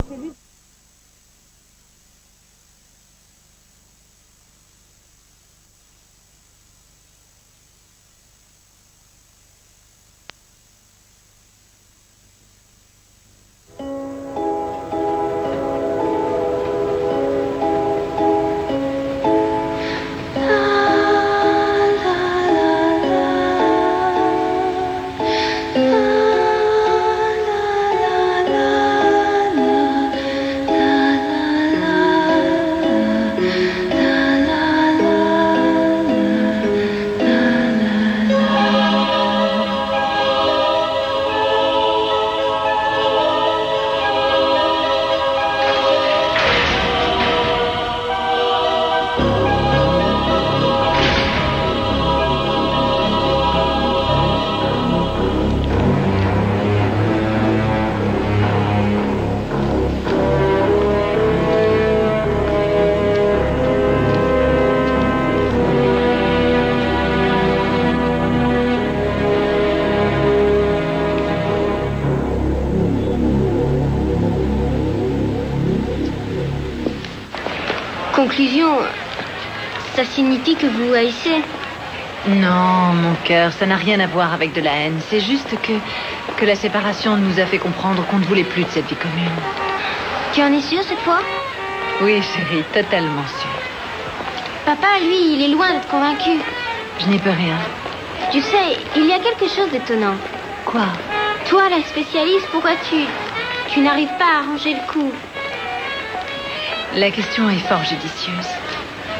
cellule. Conclusion, ça signifie que vous haïssez? Non, mon cœur, ça n'a rien à voir avec de la haine. C'est juste que la séparation nous a fait comprendre qu'on ne voulait plus de cette vie commune. Tu en es sûre cette fois? Oui, chérie, totalement sûre. Papa, lui, il est loin d'être convaincu. Je n'y peux rien. Tu sais, il y a quelque chose d'étonnant. Quoi? Toi, la spécialiste, pourquoi tu n'arrives pas à arranger le coup? La question est fort judicieuse.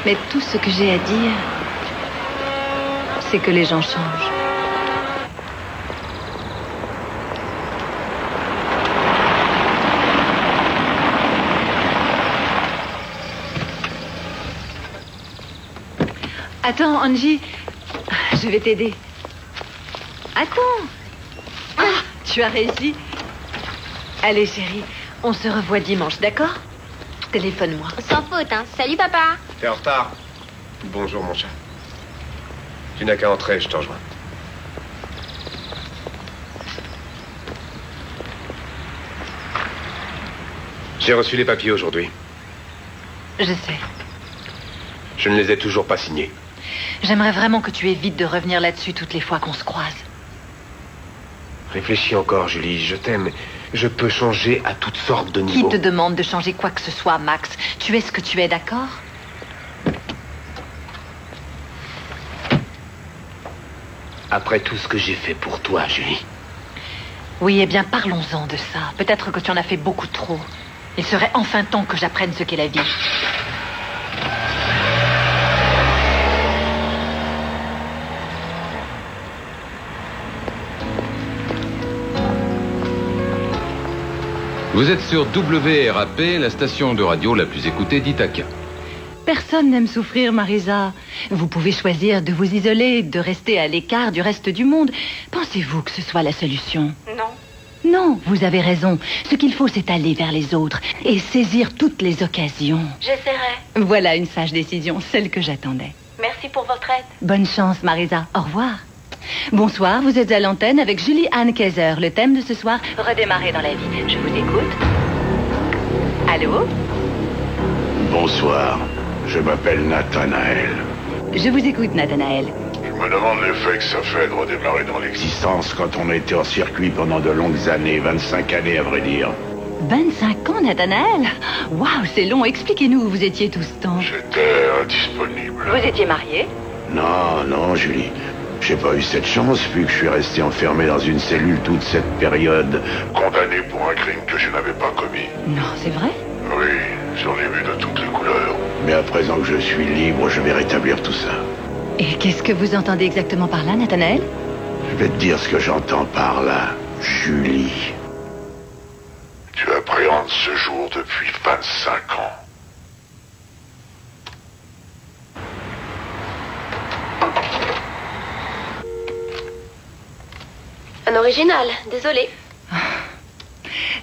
Mais tout ce que j'ai à dire, c'est que les gens changent. Attends, Angie, je vais t'aider. Attends. Ah, tu as réussi. Allez, chérie, on se revoit dimanche, d'accord? Téléphone-moi. Sans faute, hein. Salut, papa. T'es en retard. Bonjour, mon chat. Tu n'as qu'à entrer, je te rejoins. J'ai reçu les papiers aujourd'hui. Je sais. Je ne les ai toujours pas signés. J'aimerais vraiment que tu évites de revenir là-dessus toutes les fois qu'on se croise. Réfléchis encore, Julie. Je t'aime. Je peux changer à toutes sortes de niveaux. Qui te demande de changer quoi que ce soit, Max? Tu es ce que tu es, d'accord? Après tout ce que j'ai fait pour toi, Julie. Oui, eh bien, parlons-en de ça. Peut-être que tu en as fait beaucoup trop. Il serait enfin temps que j'apprenne ce qu'est la vie. Vous êtes sur WRAP, la station de radio la plus écoutée d'Ithaca. Personne n'aime souffrir, Marisa. Vous pouvez choisir de vous isoler, de rester à l'écart du reste du monde. Pensez-vous que ce soit la solution? Non. Non, vous avez raison. Ce qu'il faut, c'est aller vers les autres et saisir toutes les occasions. J'essaierai. Voilà une sage décision, celle que j'attendais. Merci pour votre aide. Bonne chance, Marisa. Au revoir. Bonsoir, vous êtes à l'antenne avec Julie-Anne Kaiser. Le thème de ce soir, redémarrer dans la vie. Je vous écoute. Allô? Bonsoir, je m'appelle Nathanaël. Je vous écoute, Nathanaël. Je me demande l'effet que ça fait de redémarrer dans l'existence quand on a été en circuit pendant de longues années, 25 années à vrai dire. 25 ans, Nathanaël? Waouh, c'est long. Expliquez-nous où vous étiez tout ce temps. J'étais indisponible. Vous étiez marié? Non, Julie. J'ai pas eu cette chance, vu que je suis resté enfermé dans une cellule toute cette période. Condamné pour un crime que je n'avais pas commis. Non, c'est vrai? Oui, j'en ai vu de toutes les couleurs. Mais à présent que je suis libre, je vais rétablir tout ça. Et qu'est-ce que vous entendez exactement par là, Nathanaël? Je vais te dire ce que j'entends par là, Julie. Tu appréhendes ce jour depuis 25 ans. Un original, désolé.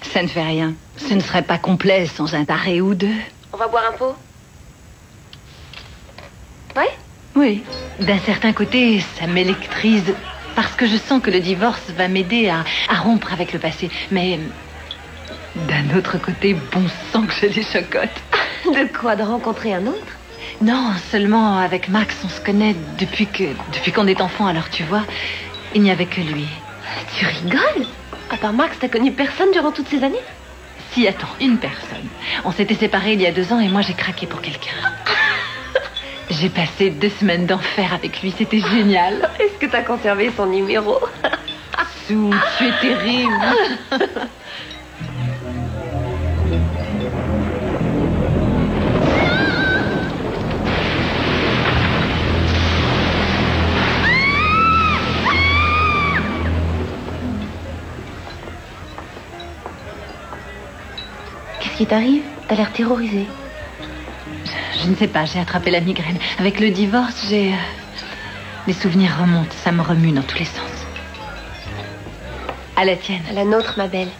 Ça ne fait rien. Ce ne serait pas complet sans un taré ou deux. On va boire un pot? Ouais? Oui. D'un certain côté, ça m'électrise parce que je sens que le divorce va m'aider à rompre avec le passé. Mais D'un autre côté, bon sang que je les chocotte. De quoi? De rencontrer un autre? Non, seulement avec Max, on se connaît depuis qu'on est enfant, alors tu vois, il n'y avait que lui. Tu rigoles? À part Max, t'as connu personne durant toutes ces années? Si, attends, une personne. On s'était séparés il y a 2 ans et moi j'ai craqué pour quelqu'un. J'ai passé 2 semaines d'enfer avec lui, c'était génial. Est-ce que t'as conservé son numéro? Sue, tu es terrible. Qu'est-ce qui t'arrive? T'as l'air terrorisée. Je ne sais pas, j'ai attrapé la migraine. Avec le divorce, les souvenirs remontent, ça me remue dans tous les sens. À la tienne. À la nôtre, ma belle.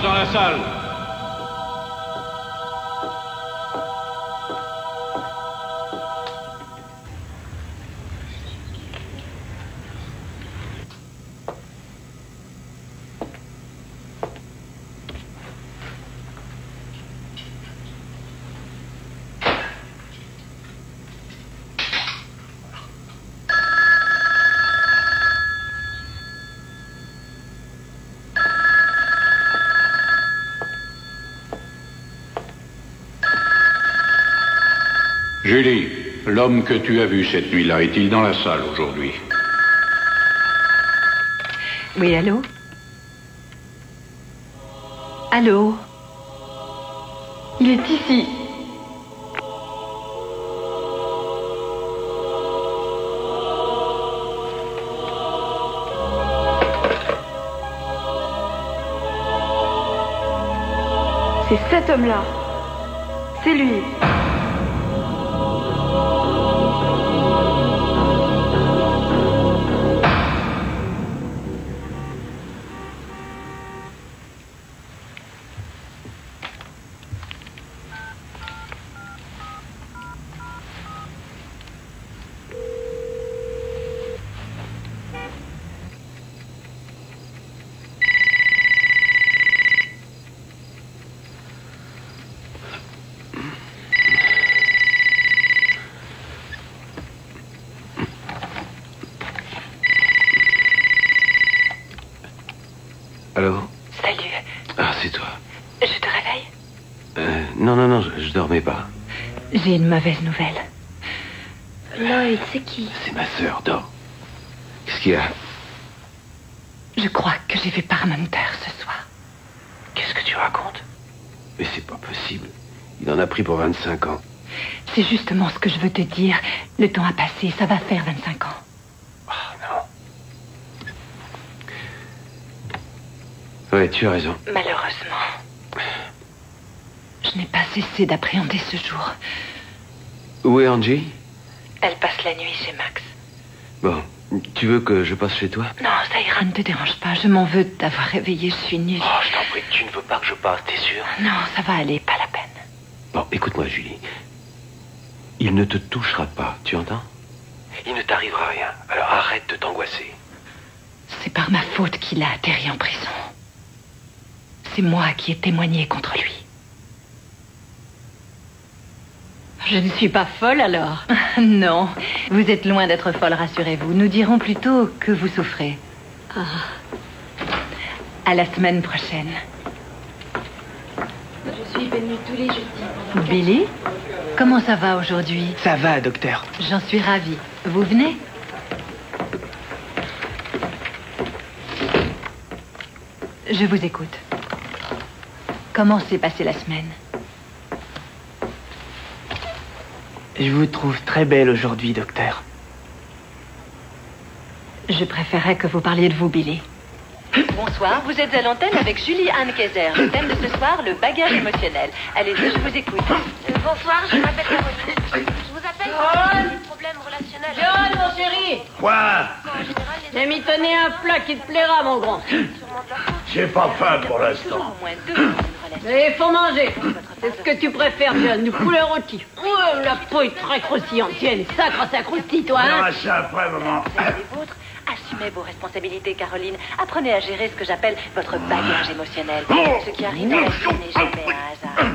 Dans la salle. Julie, l'homme que tu as vu cette nuit-là, est-il dans la salle aujourd'hui? Oui, allô? Allô? Il est ici. C'est cet homme-là. C'est lui. Non, je dormais pas. J'ai une mauvaise nouvelle. Lloyd, c'est qui? C'est ma sœur, dors. Qu'est-ce qu'il y a? Je crois que j'ai vu Parmenter ce soir. Qu'est-ce que tu racontes? Mais c'est pas possible. Il en a pris pour 25 ans. C'est justement ce que je veux te dire. Le temps a passé, ça va faire 25 ans. Ouais, tu as raison. Malheureusement. Je n'ai pas cessé d'appréhender ce jour. Où est Angie? Elle passe la nuit chez Max. Bon, tu veux que je passe chez toi? Non, ça ira, ne te dérange pas. Je m'en veux de t'avoir réveillé, je suis nulle. Oh, je t'en prie, tu ne veux pas que je passe, t'es sûr? Non, ça va aller, pas la peine. Bon, écoute-moi, Julie. Il ne te touchera pas, tu entends? Il ne t'arrivera rien, alors arrête de t'angoisser. C'est par ma faute qu'il a atterri en prison. C'est moi qui ai témoigné contre lui. Je ne suis pas folle alors? Non, vous êtes loin d'être folle, rassurez-vous. Nous dirons plutôt que vous souffrez. À la semaine prochaine. Je suis venue tous les jeudis. Billy, comment ça va aujourd'hui? Ça va, docteur. J'en suis ravie. Vous venez? Je vous écoute. Comment s'est passée la semaine? Je vous trouve très belle aujourd'hui, docteur. Je préférerais que vous parliez de vous, Billy. Bonsoir, vous êtes à l'antenne avec Julie Anne Kayser. Le thème de ce soir, le bagage émotionnel. Allez-y, je vous écoute. Bonsoir, je m'appelle Caroline. Je vous appelle pour des problèmes relationnels. John, mon chéri! Quoi? J'ai mitonné un plat qui te plaira, mon grand. J'ai pas faim pour l'instant. Mais il faut manger. C'est ce que tu préfères, John, du poulet rôti. Ouais, la peau est très croustillante. Tiens, sacre, ça croustille, toi, hein? Non, ça après, maman. Les vôtres, assumez vos responsabilités, Caroline. Apprenez à gérer ce que j'appelle votre bagage émotionnel. Ce qui arrive dans la vie n'est jamais un hasard.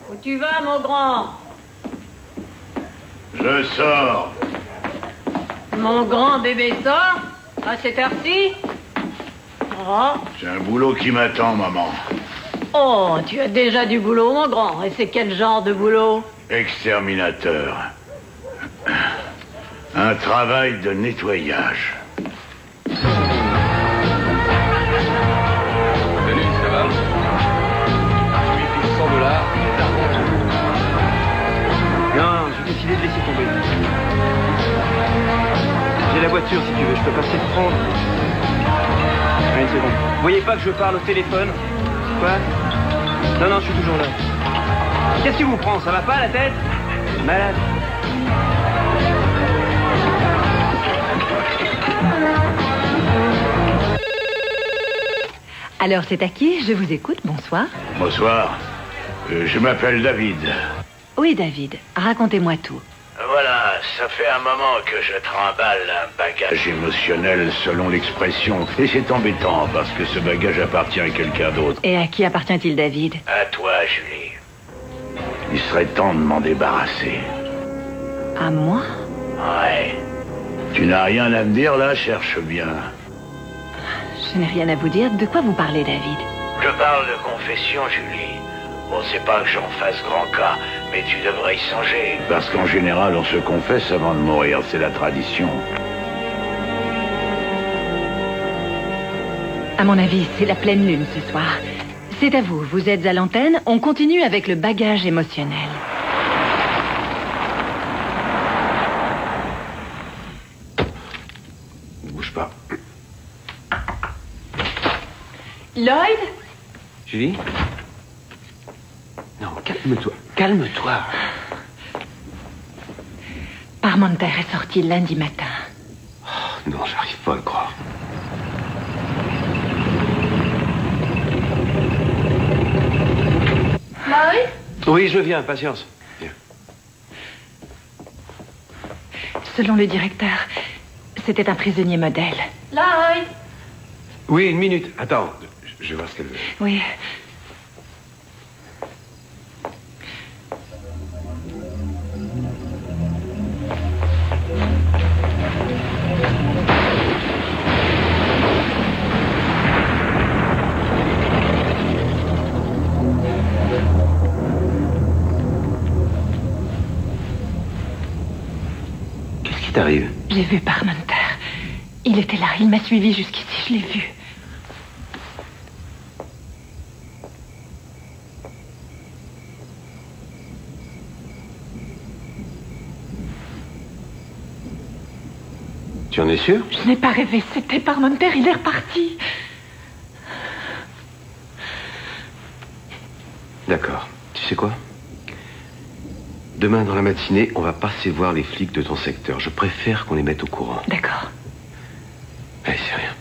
Où tu vas, mon grand? Je sors. Mon grand bébé sort? À cette heure-ci? Oh. J'ai un boulot qui m'attend, maman. Oh, tu as déjà du boulot, mon grand. Et c'est quel genre de boulot? Exterminateur. Un travail de nettoyage. Salut, ça va? Je lui file $100. Non, j'ai décidé de laisser tomber. J'ai la voiture si tu veux, je peux passer te prendre. Allez, une seconde. Vous voyez pas que je parle au téléphone? Quoi? Non, je suis toujours là. Qu'est-ce qui vous prend? Ça va pas la tête? Malade. Alors, c'est à qui? Je vous écoute, bonsoir. Bonsoir. Je m'appelle David. Oui, David, racontez-moi tout. Voilà, ça fait un moment que je trimballe un bagage émotionnel selon l'expression. Et c'est embêtant parce que ce bagage appartient à quelqu'un d'autre. Et à qui appartient-il, David? À toi, Julie. Il serait temps de m'en débarrasser. À moi? Ouais. Tu n'as rien à me dire là, cherche bien. Je n'ai rien à vous dire. De quoi vous parlez, David? Je parle de confession, Julie. Bon, c'est pas que j'en fasse grand cas, mais tu devrais y songer. Parce qu'en général, on se confesse avant de mourir, c'est la tradition. À mon avis, c'est la pleine lune ce soir. C'est à vous, vous êtes à l'antenne. On continue avec le bagage émotionnel. Ne bouge pas. Lloyd? Julie? Non, calme-toi. Calme-toi. Parmenter est sorti lundi matin. Oh, non, j'arrive pas à le croire. Lloyd? Oui, je viens, patience. Viens. Selon le directeur, c'était un prisonnier modèle. Lloyd? Oui, une minute. Attends, je vais voir ce qu'elle veut. Oui. t'arrive? J'ai vu Parmenter. Il était là, il m'a suivi jusqu'ici, je l'ai vu. Tu en es sûr? Je n'ai pas rêvé, c'était Parmenter, il est reparti. D'accord. Tu sais quoi? Demain dans la matinée, on va passer voir les flics de ton secteur. Je préfère qu'on les mette au courant. D'accord. Allez, c'est rien.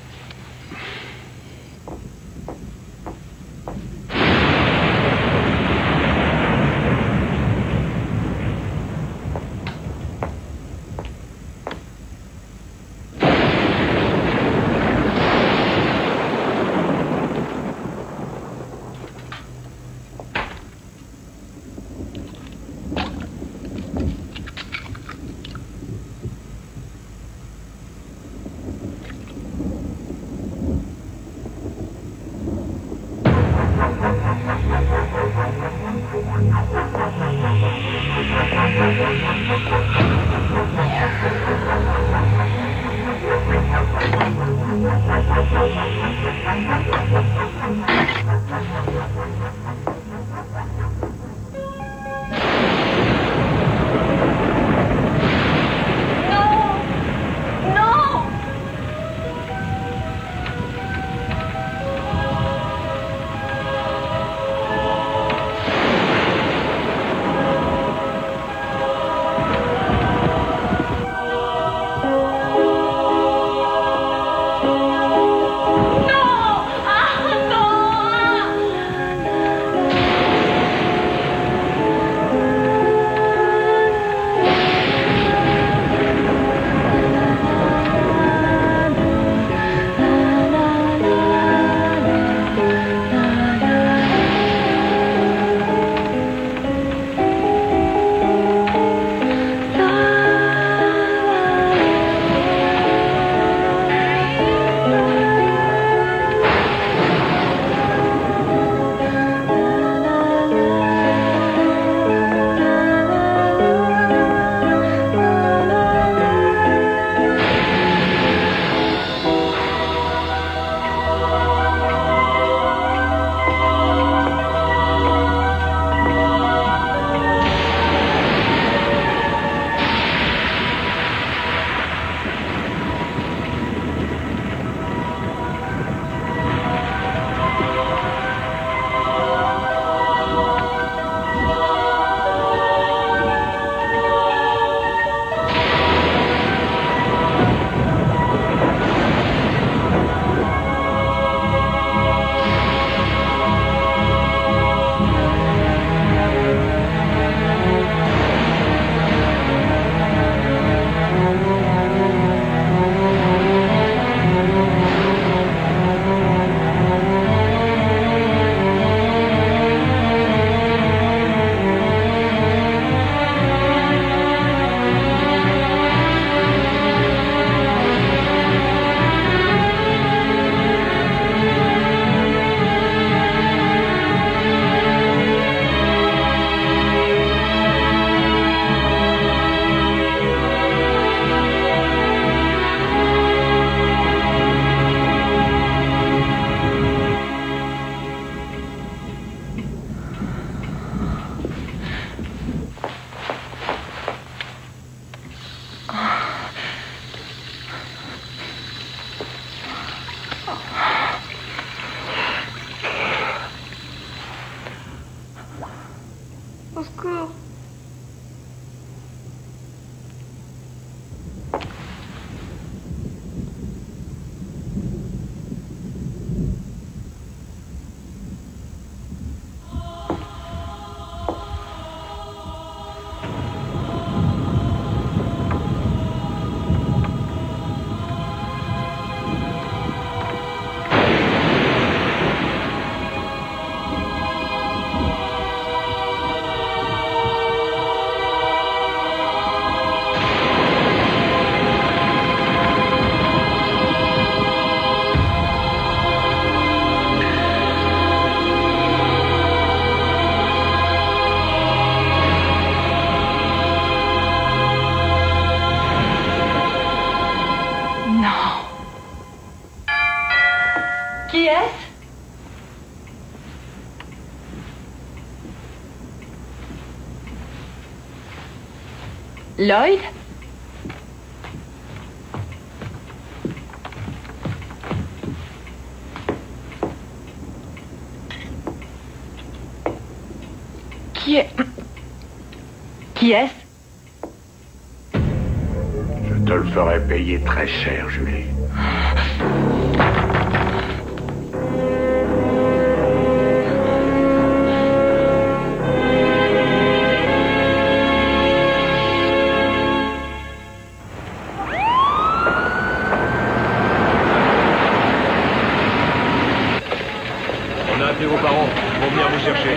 Au secours. Lloyd? Qui est-ce? Je te le ferai payer très cher, Julie. On a appelé vos parents. Ils vont venir vous chercher.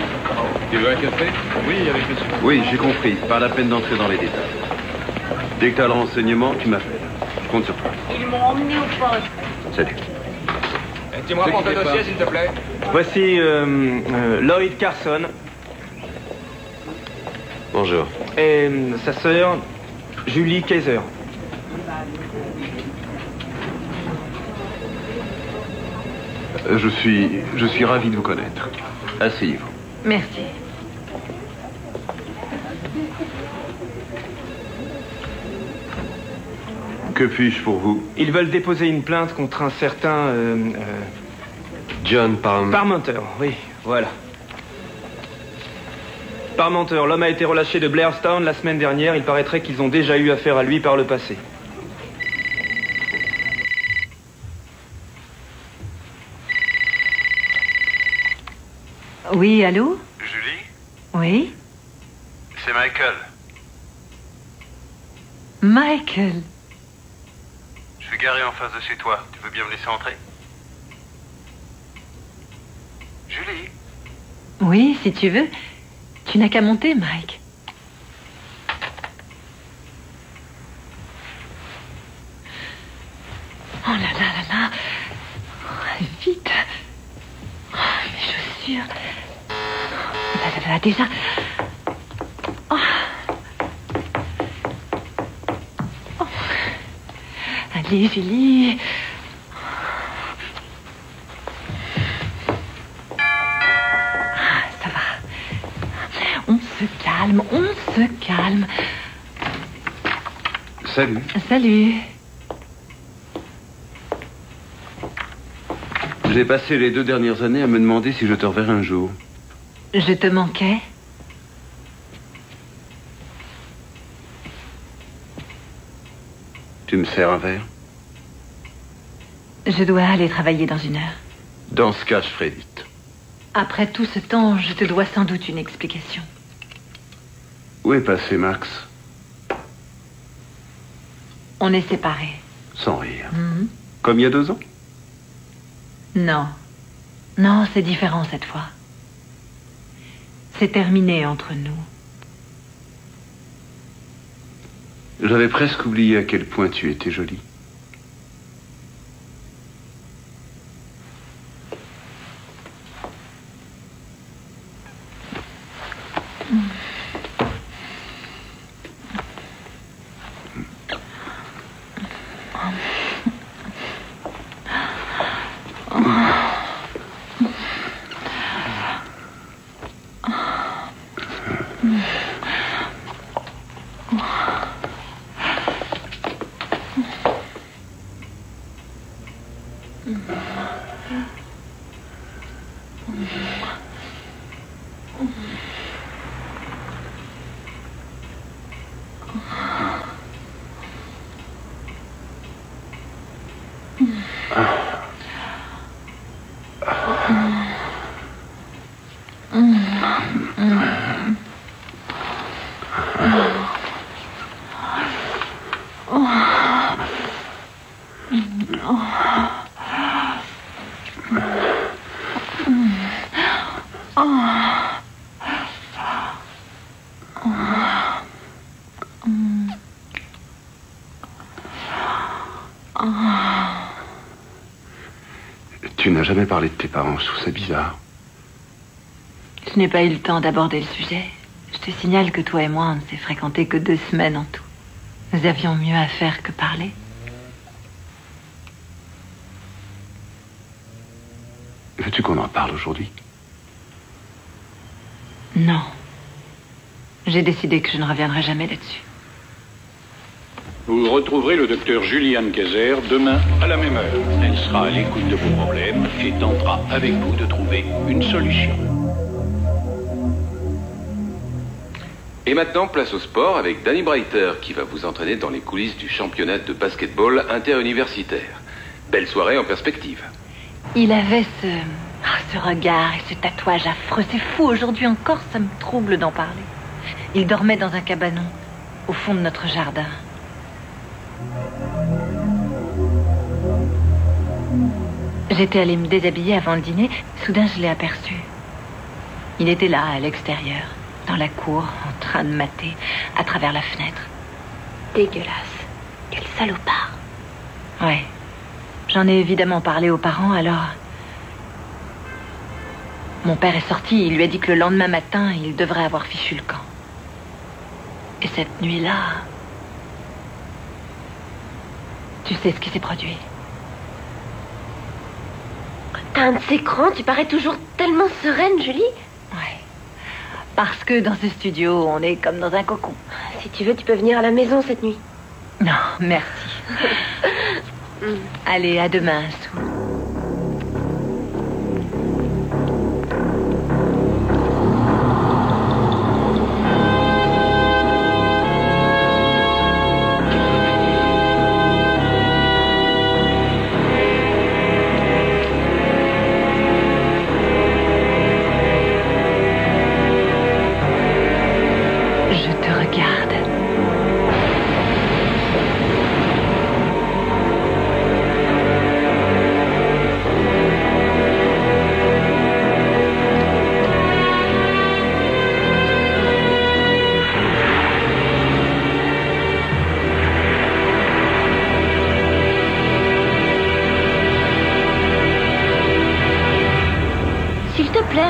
Tu veux un café? Oui, avec monsieur. Oui, j'ai compris. Pas la peine d'entrer dans les détails. Dès que tu as le renseignement, tu m'appelles. Je compte sur toi. Ils m'ont emmené au poste. Salut. Tu me rapportes un dossier, s'il te plaît. Voici Lloyd Carson Bonjour. et sa sœur Julie Kaiser. Je suis ravi de vous connaître. Asseyez-vous. Merci. Que puis-je pour vous? Ils veulent déposer une plainte contre un certain John Parmenter, oui, voilà. Parmenter, l'homme a été relâché de Blairstown la semaine dernière. Il paraîtrait qu'ils ont déjà eu affaire à lui par le passé. Oui, allô? Julie, Oui? c'est Michael. Michael. Je suis garé en face de chez toi. Tu veux bien me laisser entrer? Julie? Oui, si tu veux. Tu n'as qu'à monter, Mike. Oh là là là là. Oh, vite. Oh, mes chaussures. Là là là, déjà. Oh. Oh. Allez, Julie. Ça va. On se calme. Salut. Salut. J'ai passé les 2 dernières années à me demander si je te reverrai un jour. Je te manquais. Tu me sers un verre? Je dois aller travailler dans 1 heure. Dans ce cas, je ferai vite. Après tout ce temps, je te dois sans doute une explication. Où est passé Max? On est séparés. Sans rire. Mhm. Comme il y a 2 ans? Non. Non, c'est différent cette fois. C'est terminé entre nous. J'avais presque oublié à quel point tu étais jolie. Tu n'as jamais parlé de tes parents, je trouve ça bizarre. Je n'ai pas eu le temps d'aborder le sujet. Je te signale que toi et moi, on ne s'est fréquenté que 2 semaines en tout. Nous avions mieux à faire que parler. Veux-tu qu'on en parle aujourd'hui? Non. J'ai décidé que je ne reviendrai jamais là-dessus. Vous retrouverez le docteur Juliane Kayser demain à la même heure. Elle sera à l'écoute de vos problèmes et tentera avec vous de trouver une solution. Et maintenant, place au sport avec Danny Breiter qui va vous entraîner dans les coulisses du championnat de basketball interuniversitaire. Belle soirée en perspective. Il avait ce regard et ce tatouage affreux. C'est fou, aujourd'hui encore, ça me trouble d'en parler. Il dormait dans un cabanon, au fond de notre jardin. J'étais allée me déshabiller avant le dîner. Soudain, je l'ai aperçu. Il était là, à l'extérieur, dans la cour, en train de mater, à travers la fenêtre. Dégueulasse. Quel salopard. Ouais. J'en ai évidemment parlé aux parents, alors... Mon père est sorti, il lui a dit que le lendemain matin, il devrait avoir fichu le camp. Et cette nuit-là... Tu sais ce qui s'est produit. T'as un de ces crans, tu parais toujours tellement sereine, Julie. Ouais. Parce que dans ce studio, on est comme dans un cocon. Si tu veux, tu peux venir à la maison cette nuit. Non, merci. Allez, à demain, Sue.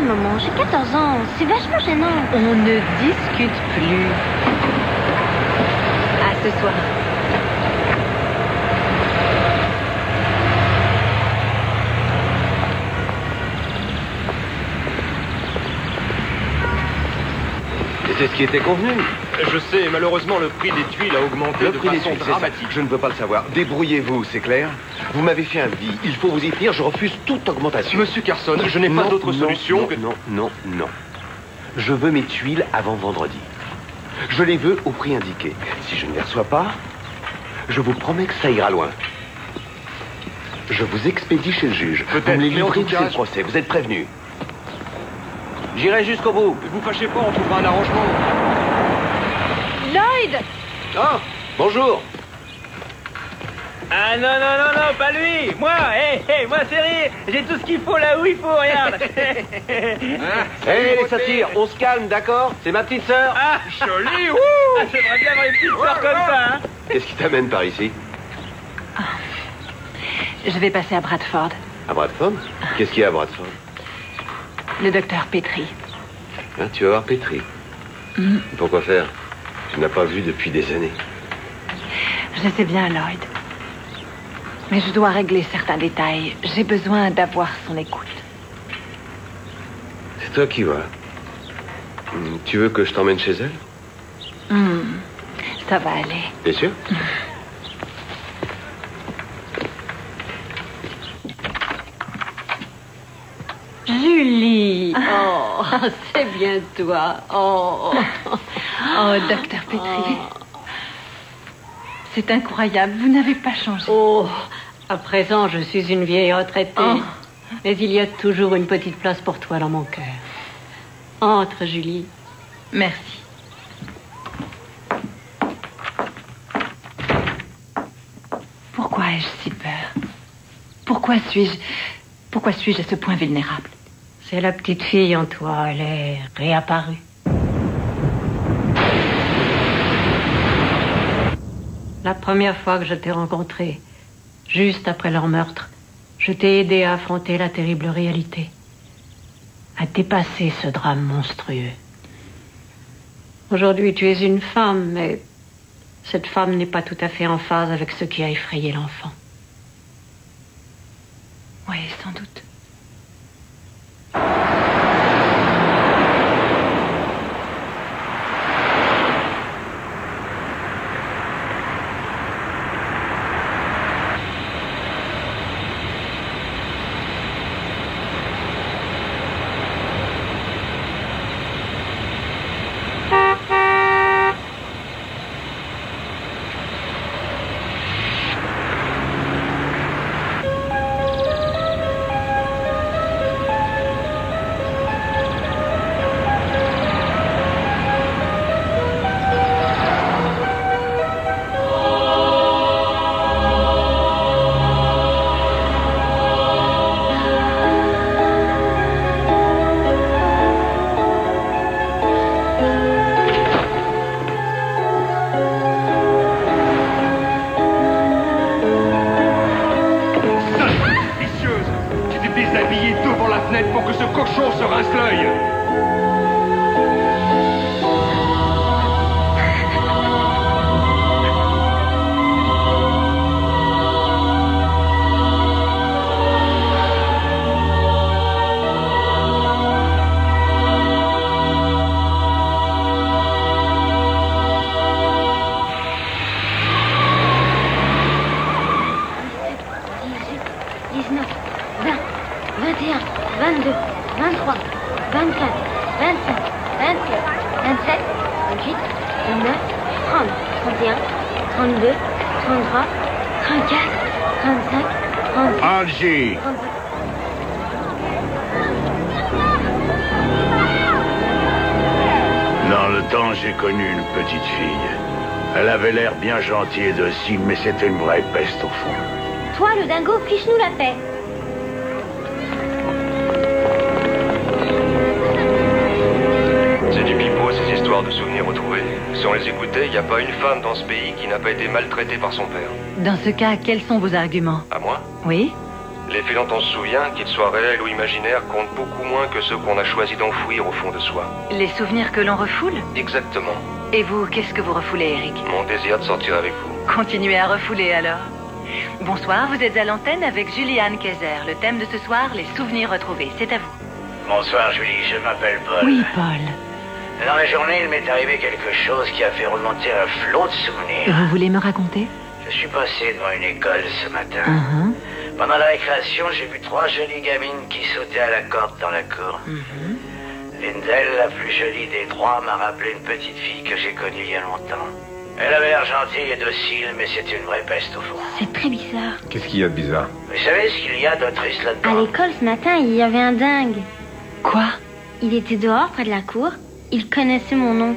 Maman, j'ai 14 ans, c'est vachement gênant. On ne discute plus. À ce soir. Et c'est ce qui était convenu. Je sais, malheureusement, le prix des tuiles a augmenté de façon dramatique. Je ne veux pas le savoir. Débrouillez-vous, c'est clair? Vous m'avez fait un deal. Il faut vous y tenir. Je refuse toute augmentation. Monsieur Carson, je n'ai pas d'autre solution que... Non. Je veux mes tuiles avant vendredi. Je les veux au prix indiqué. Si je ne les reçois pas, je vous promets que ça ira loin. Je vous expédie chez le juge. Vous me les livrez, c'est le procès. Vous êtes prévenus. J'irai jusqu'au bout. Ne vous fâchez pas, on trouvera un arrangement. Lloyd! Ah, bonjour. Ah non, pas lui. Moi, moi c'est rire. J'ai tout ce qu'il faut là où il faut, regarde. Les satyres, on se calme, d'accord? C'est ma petite sœur. Ah, joli, wouh. Ah, j'aimerais bien avoir une petite sœur comme ça, hein. Qu'est-ce qui t'amène par ici? Je vais passer à Bradford. À Bradford? Qu'est-ce qu'il y a à Bradford? Le docteur Petrie. Hein, tu vas voir Petrie. Pourquoi faire? Tu n'as pas vu depuis des années. Je sais bien, Lloyd. Mais je dois régler certains détails. J'ai besoin d'avoir son écoute. C'est toi qui vas. Tu veux que je t'emmène chez elle? Ça va aller. T'es sûr? Julie! Oh, c'est bien toi. Oh, docteur Petrie. C'est incroyable, vous n'avez pas changé. Oh, à présent, je suis une vieille retraitée. Mais il y a toujours une petite place pour toi dans mon cœur. Entre, Julie. Merci. Pourquoi ai-je si peur? Pourquoi suis-je à ce point vulnérable? C'est la petite fille en toi, elle est réapparue. La première fois que je t'ai rencontré, juste après leur meurtre, je t'ai aidé à affronter la terrible réalité, à dépasser ce drame monstrueux. Aujourd'hui, tu es une femme, mais cette femme n'est pas tout à fait en phase avec ce qui a effrayé l'enfant. Oui, sans doute. 27, 28, 29, 30, 31, 32, 33, 34, 35, 36. Angie! 37. Dans le temps, j'ai connu une petite fille. Elle avait l'air bien gentille et docile, mais c'était une vraie peste au fond. Toi, le dingo, fiche-nous la paix. C'est du pipeau, ces histoires de souvenirs retrouvés. Si on les écoutait, il n'y a pas une femme dans ce pays qui n'a pas été maltraitée par son père. Dans ce cas, quels sont vos arguments? À moi? Oui? Les faits dont on se souvient, qu'ils soient réels ou imaginaires, comptent beaucoup moins que ceux qu'on a choisi d'enfouir au fond de soi. Les souvenirs que l'on refoule? Exactement. Et vous, qu'est-ce que vous refoulez, Eric? Mon désir de sortir avec vous. Continuez à refouler, alors. Bonsoir, vous êtes à l'antenne avec Julianne Kayser. Le thème de ce soir, les souvenirs retrouvés. C'est à vous. Bonsoir, Julie, je m'appelle Paul. Oui, Paul. Dans la journée, il m'est arrivé quelque chose qui a fait remonter un flot de souvenirs. Vous voulez me raconter? Je suis passé devant une école ce matin. Pendant la récréation, j'ai vu 3 jolies gamines qui sautaient à la corde dans la cour. L'une d'elles, la plus jolie des 3, m'a rappelé une petite fille que j'ai connue il y a longtemps. Elle avait l'air gentille et docile, mais c'était une vraie peste au fond. C'est très bizarre. Qu'est-ce qu'il y a de bizarre? Vous savez ce qu'il y a de triste À là-dedans? l'école, ce matin, il y avait un dingue. Quoi? Il était dehors, près de la cour. Il connaissait mon nom.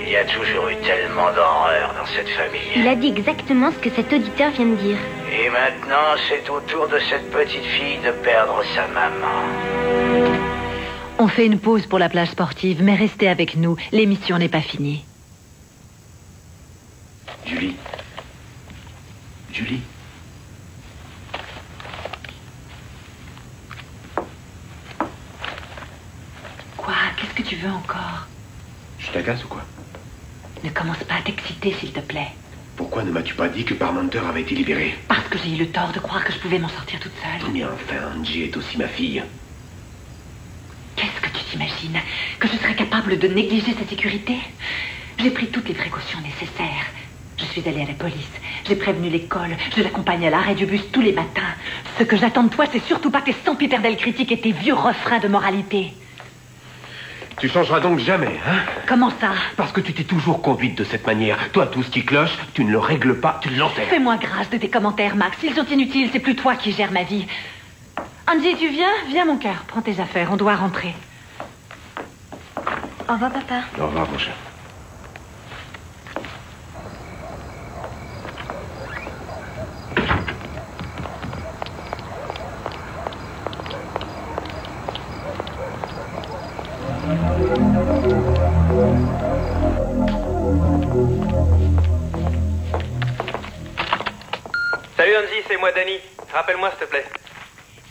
Il y a toujours eu tellement d'horreur dans cette famille. Il a dit exactement ce que cet auditeur vient de dire. Et maintenant, c'est au tour de cette petite fille de perdre sa maman. On fait une pause pour la plage sportive, mais restez avec nous. L'émission n'est pas finie. Julie. Julie. Quoi? Qu'est-ce que tu veux encore? Je t'agace ou quoi? Ne commence pas à t'exciter, s'il te plaît. Pourquoi ne m'as-tu pas dit que Parmenter avait été libéré? Parce que j'ai eu le tort de croire que je pouvais m'en sortir toute seule. Mais enfin, Angie est aussi ma fille. Qu'est-ce que tu t'imagines? Que je serais capable de négliger sa sécurité? J'ai pris toutes les précautions nécessaires. Je suis allée à la police. J'ai prévenu l'école. Je l'accompagne à l'arrêt du bus tous les matins. Ce que j'attends de toi, c'est surtout pas tes sempiternelles critiques et tes vieux refrains de moralité. Tu changeras donc jamais, hein? Comment ça? Parce que tu t'es toujours conduite de cette manière. Toi, tout ce qui cloche, tu ne le règles pas, tu l'enterres. Fais-moi grâce de tes commentaires, Max. Ils sont inutiles, c'est plus toi qui gères ma vie. Angie, tu viens? Viens, mon cœur. Prends tes affaires, on doit rentrer. Au revoir, papa. Au revoir, mon chat. Salut Angie, c'est moi Danny. Rappelle-moi s'il te plaît.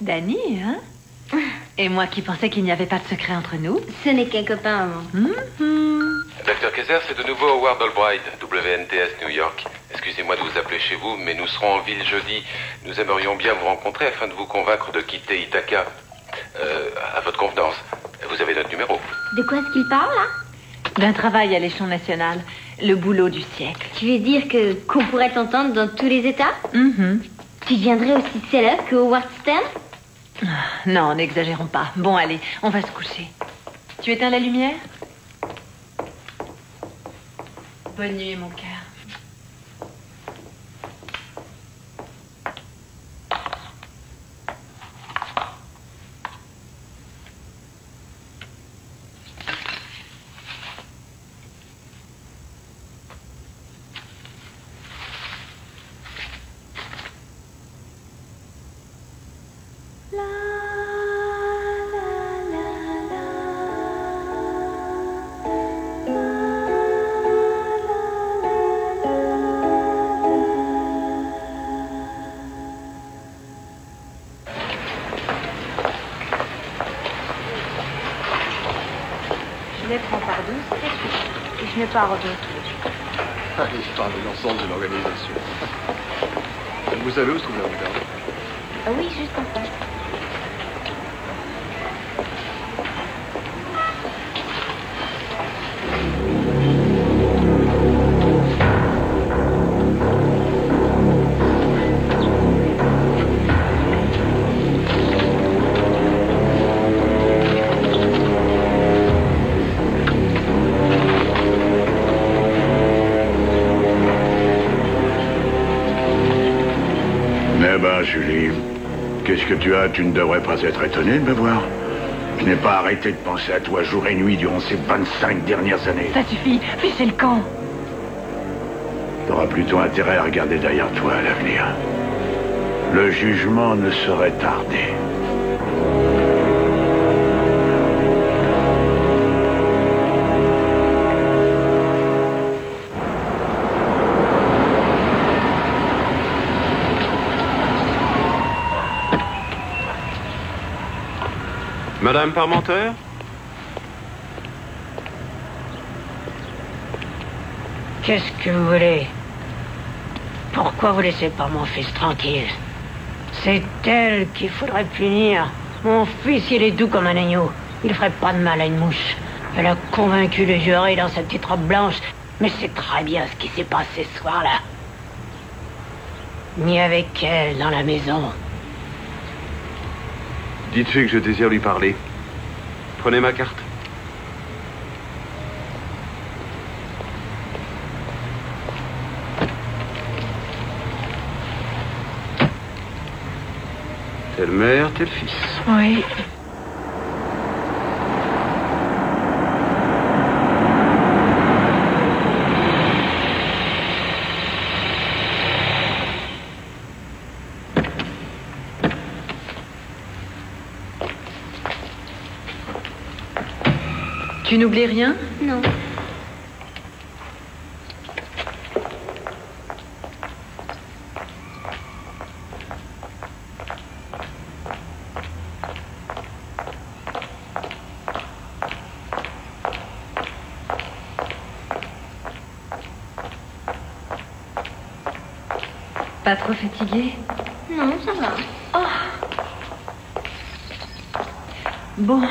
Danny, hein? Et moi qui pensais qu'il n'y avait pas de secret entre nous. Ce n'est qu'un copain, maman. Dr Kayser, c'est de nouveau Howard Albright, WNTS New York. Excusez-moi de vous appeler chez vous, mais nous serons en ville jeudi. Nous aimerions bien vous rencontrer afin de vous convaincre de quitter Ithaca. À votre convenance. Vous avez notre numéro. De quoi est-ce qu'il parle, là? D'un travail à l'échelon national. Le boulot du siècle. Tu veux dire qu'on pourrait t'entendre dans tous les États? Tu deviendrais aussi célèbre que Howard Stern? Non, n'exagérons pas. Bon, allez, on va se coucher. Tu éteins la lumière? Bonne nuit, mon cœur. Je les prends par 12, et je ne pars au retour. Je parle de l'ensemble de l'organisation. Vous savez où se trouve la montagne? Ah oui, juste en face. Qu'est-ce que tu as? Tu ne devrais pas être étonné de me voir. Je n'ai pas arrêté de penser à toi jour et nuit durant ces 25 dernières années. Ça suffit, fichez le camp. T'auras plutôt intérêt à regarder derrière toi à l'avenir. Le jugement ne saurait tarder. Madame Parmenter? Qu'est-ce que vous voulez? Pourquoi vous laissez pas mon fils tranquille? C'est elle qu'il faudrait punir. Mon fils, il est doux comme un agneau. Il ferait pas de mal à une mouche. Elle a convaincu le jury dans sa petite robe blanche. Mais c'est très bien ce qui s'est passé ce soir-là. Ni avec elle dans la maison. Dites-lui que je désire lui parler. Prenez ma carte. Telle mère, tel fils. Oui. Tu n'oublies rien? Non. Pas trop fatigué? Non, ça va. Oh. Bon.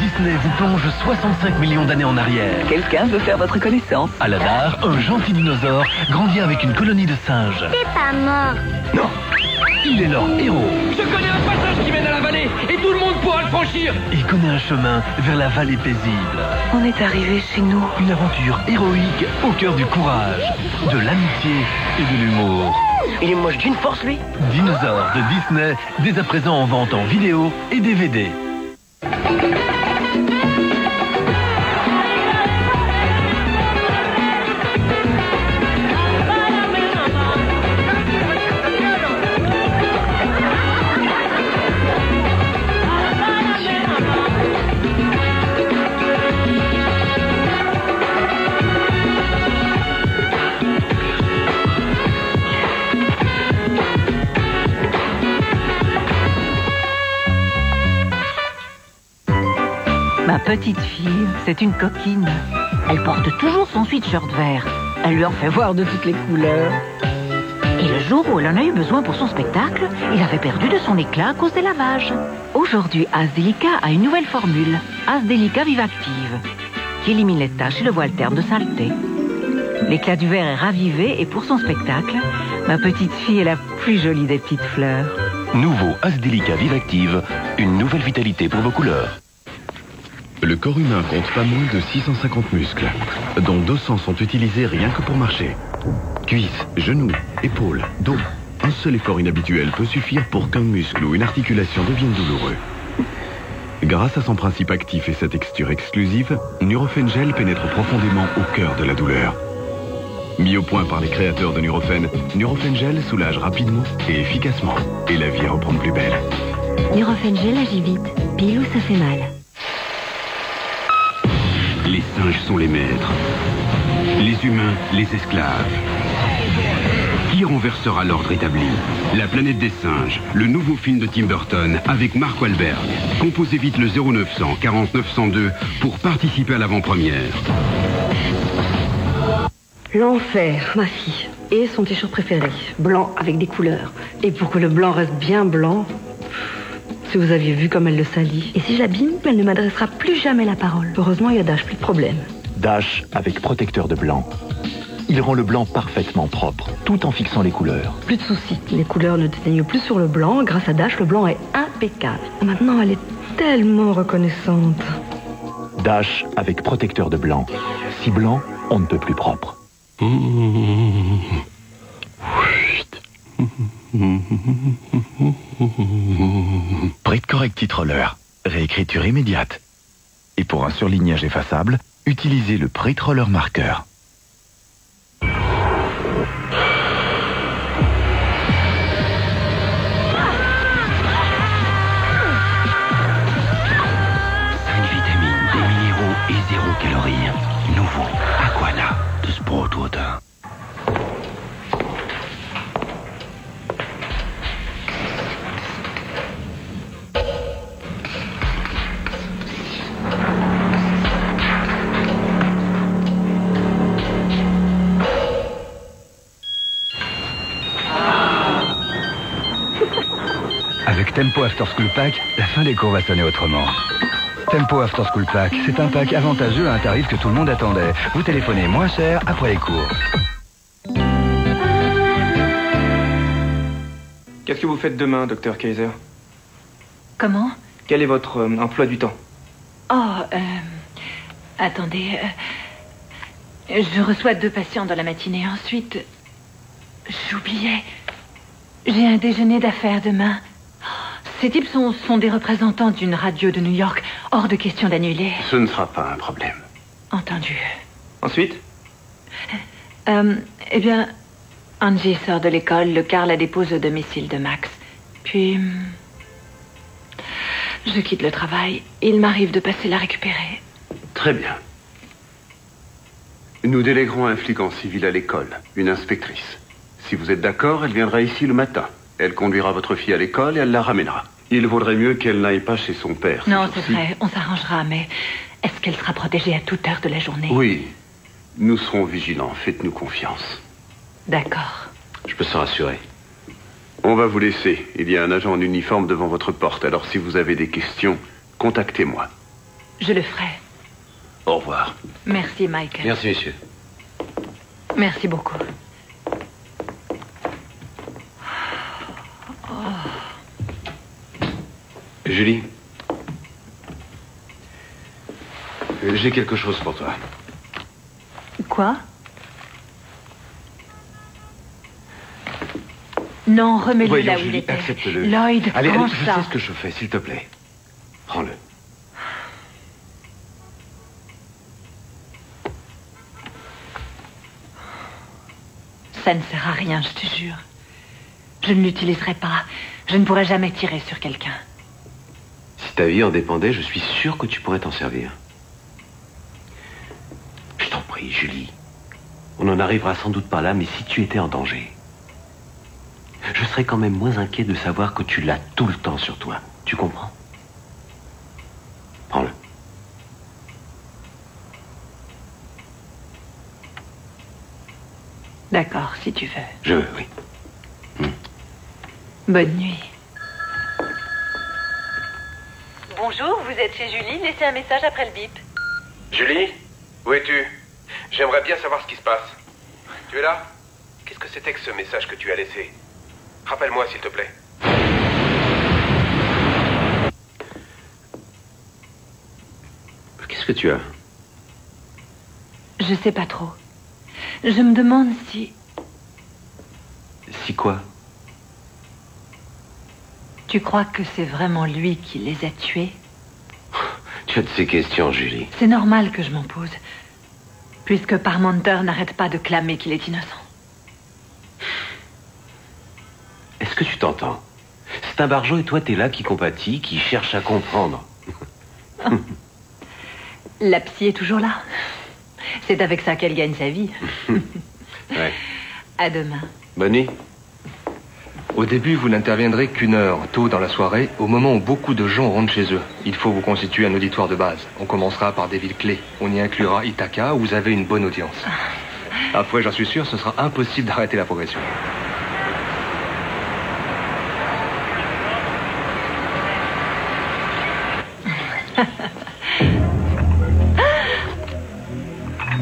Disney vous plonge 65 millions d'années en arrière. Quelqu'un veut faire votre connaissance. Aladar, un gentil dinosaure, grandit avec une colonie de singes. T'es pas mort. Non, il est leur héros. Je connais un passage qui mène à la vallée et tout le monde pourra le franchir. Il connaît un chemin vers la vallée paisible. On est arrivé chez nous. Une aventure héroïque au cœur du courage, de l'amitié et de l'humour. Il est moche d'une force, lui. Dinosaure de Disney, dès à présent en vente en vidéo et DVD. Ma petite fille, c'est une coquine. Elle porte toujours son sweatshirt vert. Elle lui en fait voir de toutes les couleurs. Et le jour où elle en a eu besoin pour son spectacle, il avait perdu de son éclat à cause des lavages. Aujourd'hui, Asdelica a une nouvelle formule, Asdelica Vivactive, qui élimine les taches et le voile terne de saleté. L'éclat du verre est ravivé et pour son spectacle, ma petite fille est la plus jolie des petites fleurs. Nouveau Asdelica Vivactive, une nouvelle vitalité pour vos couleurs. Le corps humain compte pas moins de 650 muscles, dont 200 sont utilisés rien que pour marcher. Cuisses, genoux, épaules, dos. Un seul effort inhabituel peut suffire pour qu'un muscle ou une articulation devienne douloureux. Grâce à son principe actif et sa texture exclusive, Nurofen Gel pénètre profondément au cœur de la douleur. Mis au point par les créateurs de Nurofen, Nurofen Gel soulage rapidement et efficacement. Et la vie reprend de plus belle. Nurofen Gel agit vite, pile où ça fait mal. Les singes sont les maîtres. Les humains, les esclaves. Qui renversera l'ordre établi? La planète des singes, le nouveau film de Tim Burton avec Mark Wahlberg. Composez vite le 0900 40 902 pour participer à l'avant-première. L'enfer, ma fille. Et son t-shirt préféré, blanc avec des couleurs. Et pour que le blanc reste bien blanc, si vous aviez vu comme elle le salit. Et si je l'abîme, elle ne m'adressera plus jamais la parole. Heureusement, il y a Dash, plus de problème. Dash avec protecteur de blanc. Il rend le blanc parfaitement propre, tout en fixant les couleurs. Plus de soucis. Les couleurs ne déteignent plus sur le blanc. Grâce à Dash, le blanc est impeccable. Maintenant, elle est tellement reconnaissante. Dash avec protecteur de blanc. Si blanc, on ne peut plus propre. Print Correctit Roller. Réécriture immédiate. Et pour un surlignage effaçable, utilisez le Print Roller Marker. Et 0 calories. Nouveau Aquana de Sprout Water. Avec Tempo After School Pack, la fin des cours va sonner autrement. Tempo After School Pack, c'est un pack avantageux à un tarif que tout le monde attendait. Vous téléphonez moins cher après les cours. Qu'est-ce que vous faites demain, Dr Kaiser? Comment? Quel est votre emploi du temps? Oh, attendez. Je reçois 2 patients dans la matinée. Ensuite, j'oubliais. J'ai un déjeuner d'affaires demain. Ces types sont des représentants d'une radio de New York. Hors de question d'annuler. Ce ne sera pas un problème. Entendu. Ensuite? Eh bien, Angie sort de l'école. Le car la dépose au domicile de Max. Puis, je quitte le travail. Il m'arrive de passer la récupérer. Très bien. Nous déléguerons un flic en civil à l'école, une inspectrice. Si vous êtes d'accord, elle viendra ici le matin. Elle conduira votre fille à l'école et elle la ramènera. Il vaudrait mieux qu'elle n'aille pas chez son père. Non, c'est vrai, on s'arrangera, mais est-ce qu'elle sera protégée à toute heure de la journée? Oui, nous serons vigilants. Faites-nous confiance. D'accord. Je peux se rassurer. On va vous laisser. Il y a un agent en uniforme devant votre porte. Alors si vous avez des questions, contactez-moi. Je le ferai. Au revoir. Merci, Michael. Merci, messieurs. Merci beaucoup. Julie, j'ai quelque chose pour toi. Quoi? Non, remets-le Voyons, là où il Julie, était. accepte-le. Lloyd, allez, range je ça. sais ce que je fais, s'il te plaît. Prends-le. Ça ne sert à rien, je te jure. Je ne l'utiliserai pas. Je ne pourrai jamais tirer sur quelqu'un. Si ta vie en dépendait, je suis sûr que tu pourrais t'en servir. Je t'en prie, Julie. On n'en arrivera sans doute pas là, mais si tu étais en danger, je serais quand même moins inquiet de savoir que tu l'as tout le temps sur toi. Tu comprends? Prends-le. D'accord, si tu veux. Je veux, oui. Bonne nuit. Bonjour, vous êtes chez Julie. Laissez un message après le bip. Julie, où es-tu? J'aimerais bien savoir ce qui se passe. Tu es là? Qu'est-ce que c'était que ce message que tu as laissé? Rappelle-moi, s'il te plaît. Qu'est-ce que tu as? Je sais pas trop. Je me demande si... Si quoi? Tu crois que c'est vraiment lui qui les a tués? Tu as de ces questions, Julie. C'est normal que je m'en pose. Puisque Parmenter n'arrête pas de clamer qu'il est innocent. Est-ce que tu t'entends? C'est un barjot et toi t'es là qui compatit, qui cherche à comprendre. La psy est toujours là. C'est avec ça qu'elle gagne sa vie. Ouais. À demain. Bonne nuit. Au début, vous n'interviendrez qu'une heure, tôt dans la soirée, au moment où beaucoup de gens rentrent chez eux. Il faut vous constituer un auditoire de base. On commencera par des villes clés. On y inclura Ithaca, où vous avez une bonne audience. Après, j'en suis sûr, ce sera impossible d'arrêter la progression.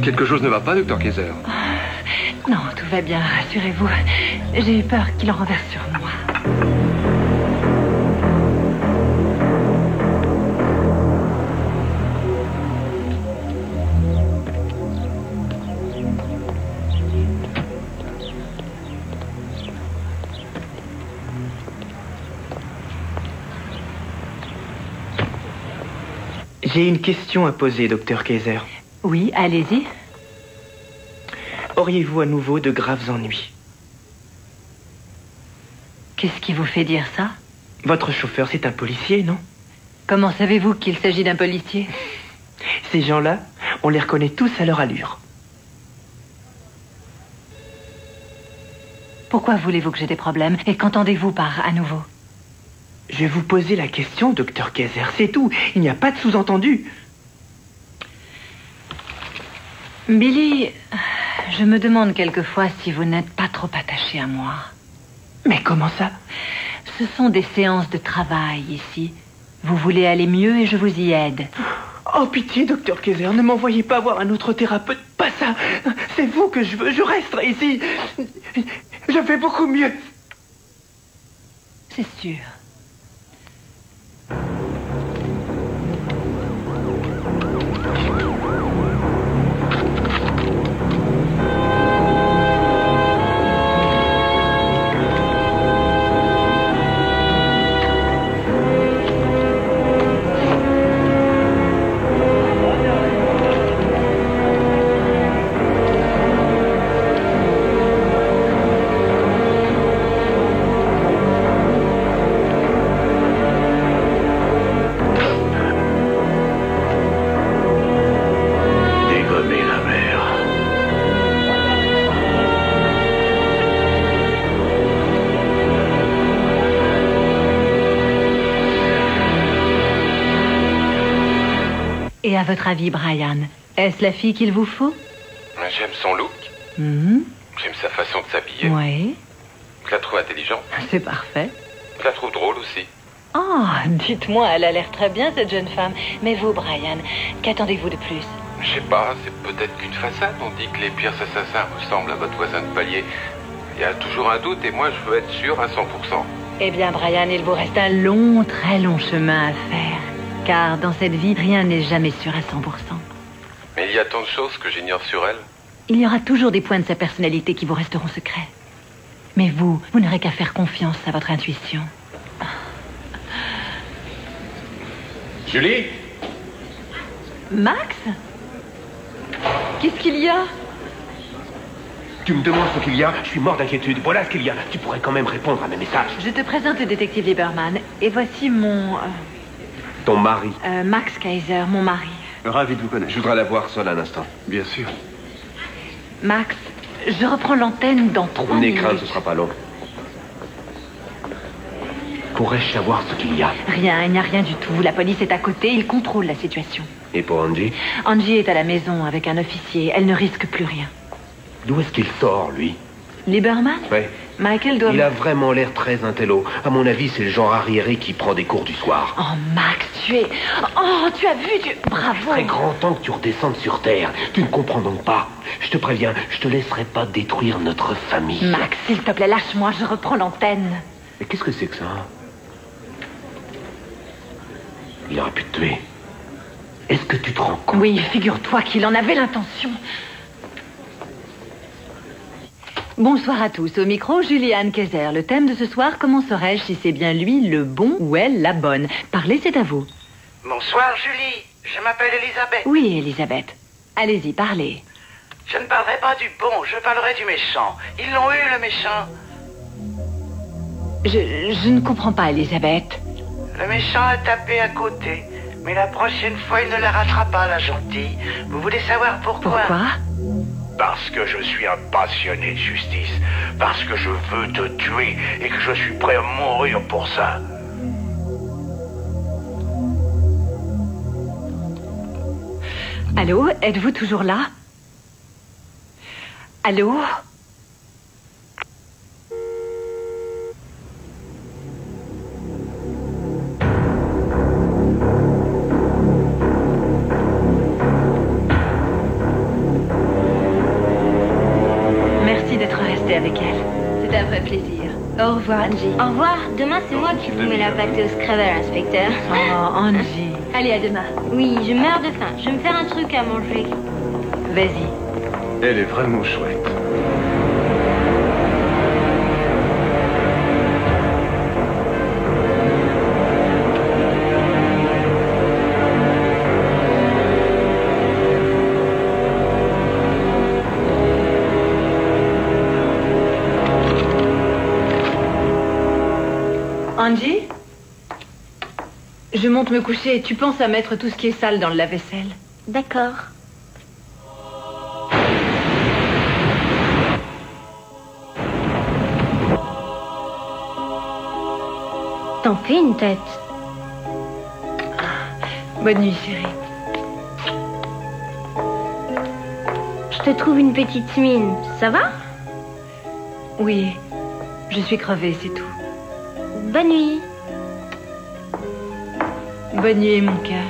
Quelque chose ne va pas, Dr. Kaiser? Non, tout va bien, rassurez-vous. J'ai eu peur qu'il en renverse sur moi. J'ai une question à poser, Dr. Kaiser. Oui, allez-y. Auriez-vous à nouveau de graves ennuis? Qu'est-ce qui vous fait dire ça? Votre chauffeur, c'est un policier, non? Comment savez-vous qu'il s'agit d'un policier? Ces gens-là, on les reconnaît tous à leur allure. Pourquoi voulez-vous que j'ai des problèmes? Et qu'entendez-vous par à nouveau? Je vais vous poser la question, Dr. Kaiser, c'est tout. Il n'y a pas de sous-entendu. Billy, je me demande quelquefois si vous n'êtes pas trop attaché à moi. Mais comment ça? Ce sont des séances de travail ici. Vous voulez aller mieux et je vous y aide. Oh, pitié, Dr. Kaiser, ne m'envoyez pas voir un autre thérapeute. Pas ça. C'est vous que je veux. Je resterai ici. Je vais beaucoup mieux. C'est sûr. Et à votre avis, Brian, est-ce la fille qu'il vous faut? J'aime son look. J'aime sa façon de s'habiller. Oui. Je la trouve intelligente. C'est parfait. Je la trouve drôle aussi. Oh, dites-moi, elle a l'air très bien, cette jeune femme. Mais vous, Brian, qu'attendez-vous de plus? Je sais pas, c'est peut-être qu'une façade. On dit que les pires assassins ressemblent à votre voisin de palier. Il y a toujours un doute et moi je veux être sûr à 100%. Eh bien, Brian, il vous reste un long, très long chemin à faire. Car dans cette vie, rien n'est jamais sûr à 100%. Mais il y a tant de choses que j'ignore sur elle. Il y aura toujours des points de sa personnalité qui vous resteront secrets. Mais vous n'aurez qu'à faire confiance à votre intuition. Julie? Max? Qu'est-ce qu'il y a? Tu me demandes ce qu'il y a? Je suis mort d'inquiétude. Voilà ce qu'il y a. Tu pourrais quand même répondre à mes messages. Je te présente le détective Lieberman. Et voici mon... Ton mari. Max Kaiser, mon mari. Ravi de vous connaître. Je voudrais la voir seule un instant. Bien sûr. Max, je reprends l'antenne dans 3 minutes. N'aie crainte, ce sera pas long. Pourrais-je savoir ce qu'il y a? Rien, il n'y a rien du tout. La police est à côté, ils contrôlent la situation. Et pour Angie? Angie est à la maison avec un officier. Elle ne risque plus rien. D'où est-ce qu'il sort, lui? Lieberman? Oui. Michael doit... Il a vraiment l'air très intello. À mon avis, c'est le genre arriéré qui prend des cours du soir. Oh, Max, tu es... Oh, tu as vu, Bravo. Très grand temps que tu redescendes sur Terre. Tu ne comprends donc pas. Je te préviens, je te laisserai pas détruire notre famille. Max, s'il te plaît, lâche-moi, je reprends l'antenne. Mais qu'est-ce que c'est que ça? Il aurait pu te tuer. Est-ce que tu te rends compte? Oui, figure-toi qu'il en avait l'intention. Bonsoir à tous. Au micro, Julianne Kayser. Le thème de ce soir, comment saurais-je si c'est bien lui le bon ou elle la bonne? Parlez, c'est à vous. Bonsoir, Julie. Je m'appelle Elisabeth. Oui, Elisabeth. Allez-y, parlez. Je ne parlerai pas du bon, je parlerai du méchant. Ils l'ont eu, le méchant. Je ne comprends pas, Elisabeth. Le méchant a tapé à côté. Mais la prochaine fois, il ne la rattrape pas, la gentille. Vous voulez savoir pourquoi? Pourquoi? Parce que je suis un passionné de justice. Parce que je veux te tuer et que je suis prêt à mourir pour ça. Allô, êtes-vous toujours là? Allô? Merci d'être resté avec elle. C'est un vrai plaisir. Au revoir, Angie. Au revoir. Demain, c'est moi qui vous mets la pâtée au Scrabble, inspecteur. Oh, Angie. Allez, à demain. Oui, je meurs de faim. Je vais me faire un truc à manger. Vas-y. Elle est vraiment chouette. Angie? Je monte me coucher et tu penses à mettre tout ce qui est sale dans le lave-vaisselle. D'accord. T'en fais une tête. Bonne nuit, chérie. Je te trouve une petite mine. Ça va? Oui, je suis crevée, c'est tout. Bonne nuit. Bonne nuit, mon cœur.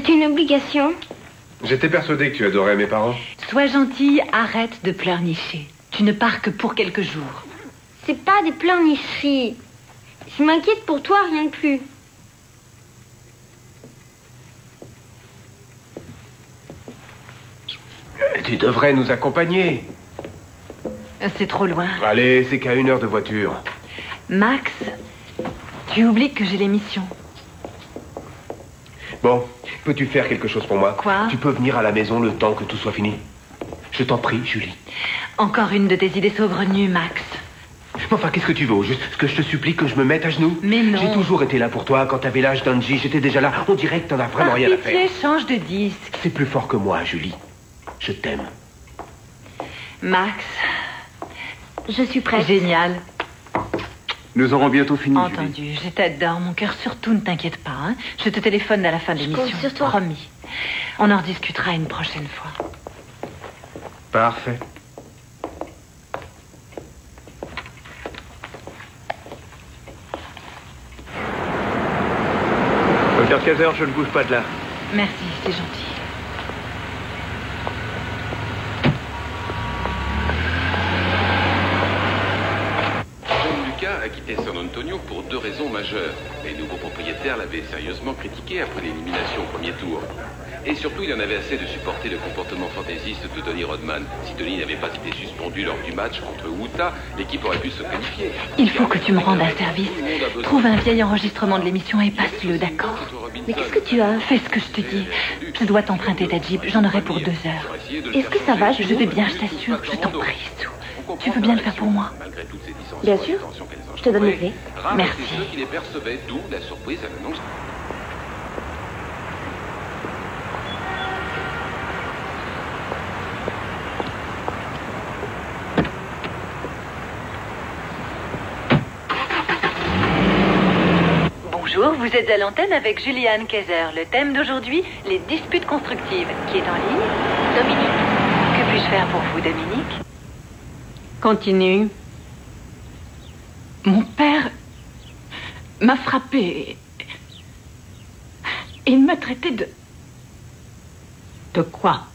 C'est une obligation. J'étais persuadé que tu adorais mes parents. Sois gentille, arrête de pleurnicher. Tu ne pars que pour quelques jours. C'est pas des pleurnicheries. Je m'inquiète pour toi, rien de plus. Tu devrais nous accompagner. C'est trop loin. Allez, c'est qu'à 1 heure de voiture. Max, tu oublies que j'ai l'émission. Bon, peux-tu faire quelque chose pour moi? Quoi? Tu peux venir à la maison le temps que tout soit fini. Je t'en prie, Julie. Encore une de tes idées saugrenues, Max. Enfin, qu'est-ce que tu veux? Juste que je te supplie que je me mette à genoux? Mais non. J'ai toujours été là pour toi. Quand t'avais l'âge d'Angie, j'étais déjà là. On dirait que t'en as vraiment rien à faire. Pitié, change de disque. C'est plus fort que moi, Julie. Je t'aime. Max. Je suis prête. Génial. Nous aurons bientôt fini, Entendu, Julie. je t'adore, mon cœur. Surtout, ne t'inquiète pas. Hein. Je te téléphone à la fin de l'émission. compte sur toi. Promis. On en rediscutera une prochaine fois. Parfait. Dr. Kaiser, je ne bouge pas de là. Merci, c'est gentil. Gianluca a quitté San Antonio pour 2 raisons majeures. Les nouveaux propriétaires l'avaient sérieusement critiqué après l'élimination au premier tour. Et surtout, il en avait assez de supporter le comportement fantaisiste de Donny Rodman. Si Donny n'avait pas été suspendu lors du match contre Utah, l'équipe aurait pu se qualifier. Il faut que tu me rendes un service. Trouve un vieil enregistrement de l'émission et passe-le, d'accord? Mais qu'est-ce que tu as? Fais ce que je te dis. Je dois t'emprunter ta Jeep. J'en aurai pour 2 heures. Est-ce que ça va? Je vais bien, je t'assure. Je t'en prie, Sue. Tu veux bien le faire pour moi? Bien sûr. Je te donne les clés. Merci. Ceux qui les percevaient, d'où la surprise à l'annonce. Bonjour, vous êtes à l'antenne avec Julianne Kaiser. Le thème d'aujourd'hui, les disputes constructives. Qui est en ligne? Dominique. Que puis-je faire pour vous, Dominique? Continue. Mon père m'a frappé. Il m'a traité de... De quoi?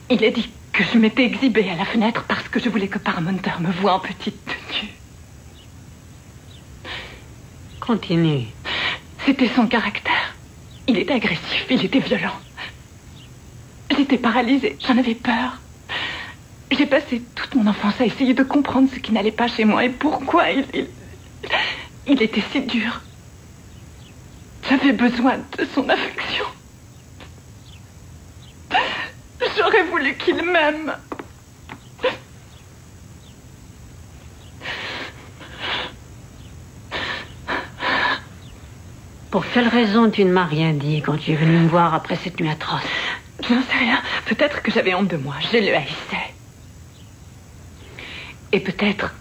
Il a dit que je m'étais exhibée à la fenêtre parce que je voulais que Parmenter me voie en petite tenue. Continue. C'était son caractère. Il était agressif, il était violent. J'étais paralysée, j'en avais peur. J'ai passé toute mon enfance à essayer de comprendre ce qui n'allait pas chez moi et pourquoi il était si dur. J'avais besoin de son affection. J'aurais voulu qu'il m'aime. Pour quelle raison tu ne m'as rien dit quand tu es venu me voir après cette nuit atroce? Je n'en sais rien. Peut-être que j'avais honte de moi. Je le haïssais. Et peut-être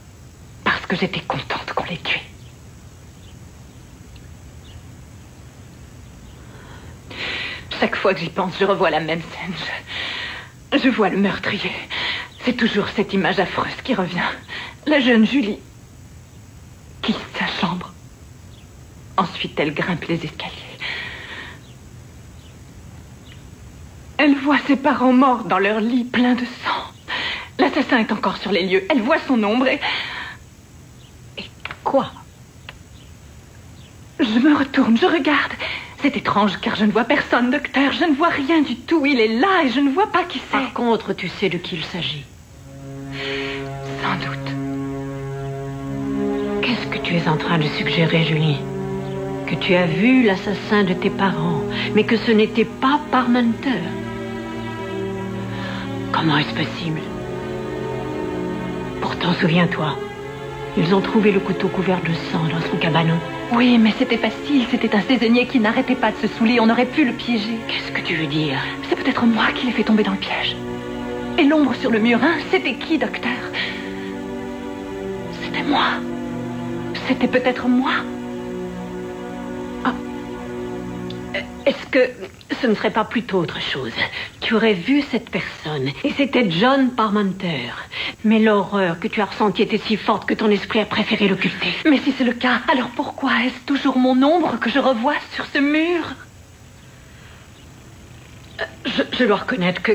parce que j'étais contente qu'on l'ait tué. Chaque fois que j'y pense, je revois la même scène. Je vois le meurtrier. C'est toujours cette image affreuse qui revient. La jeune Julie quitte sa chambre. Ensuite, elle grimpe les escaliers. Elle voit ses parents morts dans leur lit plein de sang. L'assassin est encore sur les lieux. Elle voit son ombre et quoi? Je me retourne, je regarde. C'est étrange car je ne vois personne, docteur. Je ne vois rien du tout. Il est là et je ne vois pas qui c'est. Par contre, tu sais de qui il s'agit. Sans doute. Qu'est-ce que tu es en train de suggérer, Julie? Que tu as vu l'assassin de tes parents, mais que ce n'était pas Parmenter. Comment est-ce possible? Pourtant, souviens-toi, ils ont trouvé le couteau couvert de sang dans son cabanon. Oui, mais c'était facile. C'était un saisonnier qui n'arrêtait pas de se saouler. On aurait pu le piéger. Qu'est-ce que tu veux dire? C'est peut-être moi qui l'ai fait tomber dans le piège. Et l'ombre sur le mur, hein? C'était qui, docteur? C'était moi. C'était peut-être moi. Est-ce que ce ne serait pas plutôt autre chose? Tu aurais vu cette personne, et c'était John Parmenter. Mais l'horreur que tu as ressentie était si forte que ton esprit a préféré l'occulter. Mais si c'est le cas, alors pourquoi est-ce toujours mon ombre que je revois sur ce mur? Je dois reconnaître que...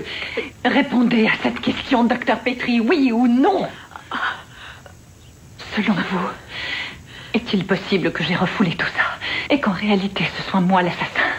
Répondez à cette question, Dr Petrie, oui ou non? Selon vous, est-il possible que j'ai refoulé tout ça et qu'en réalité ce soit moi l'assassin?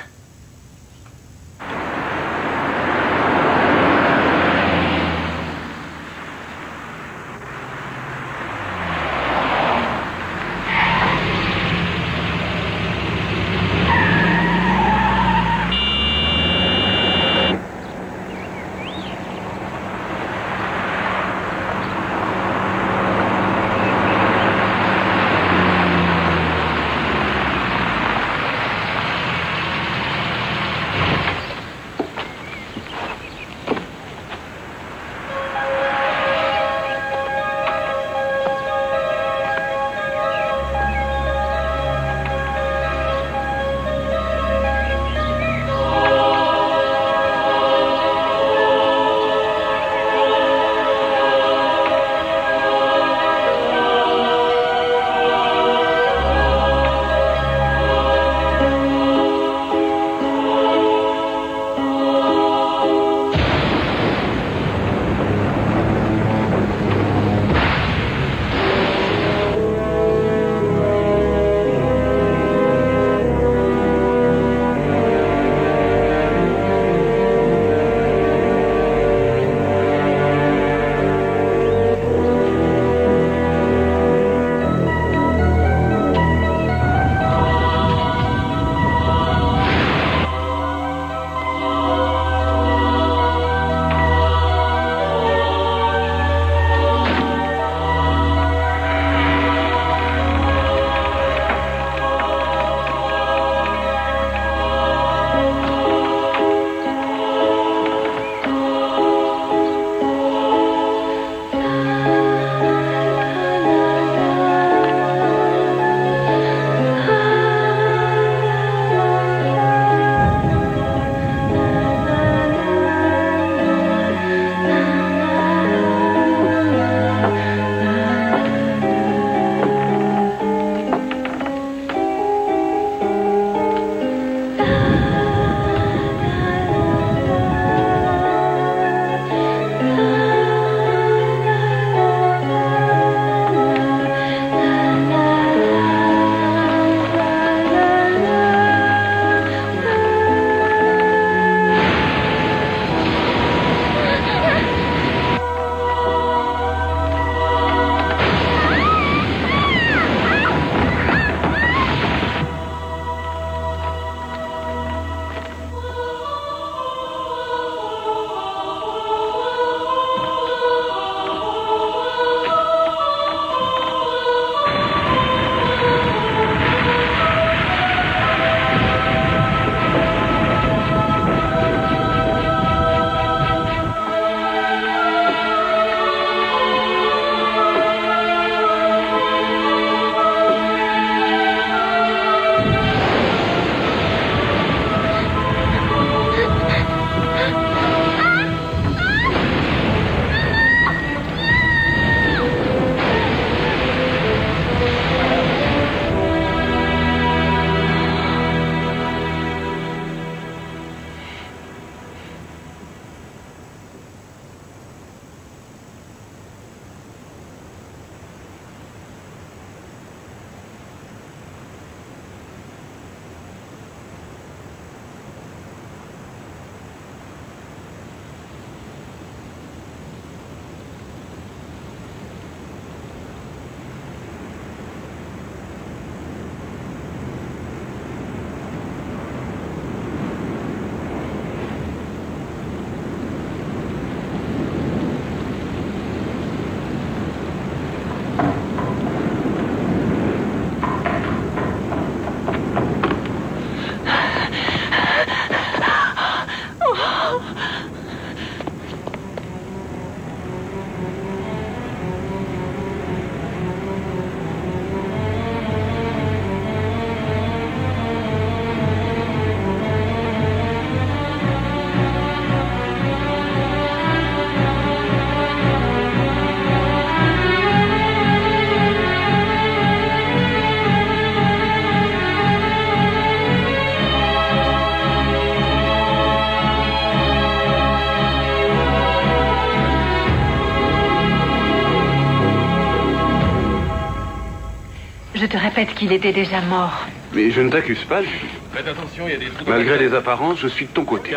te répète qu'il était déjà mort. Mais je ne t'accuse pas, Julie. Faites attention, il y a des trous. Malgré les apparences, je suis de ton côté.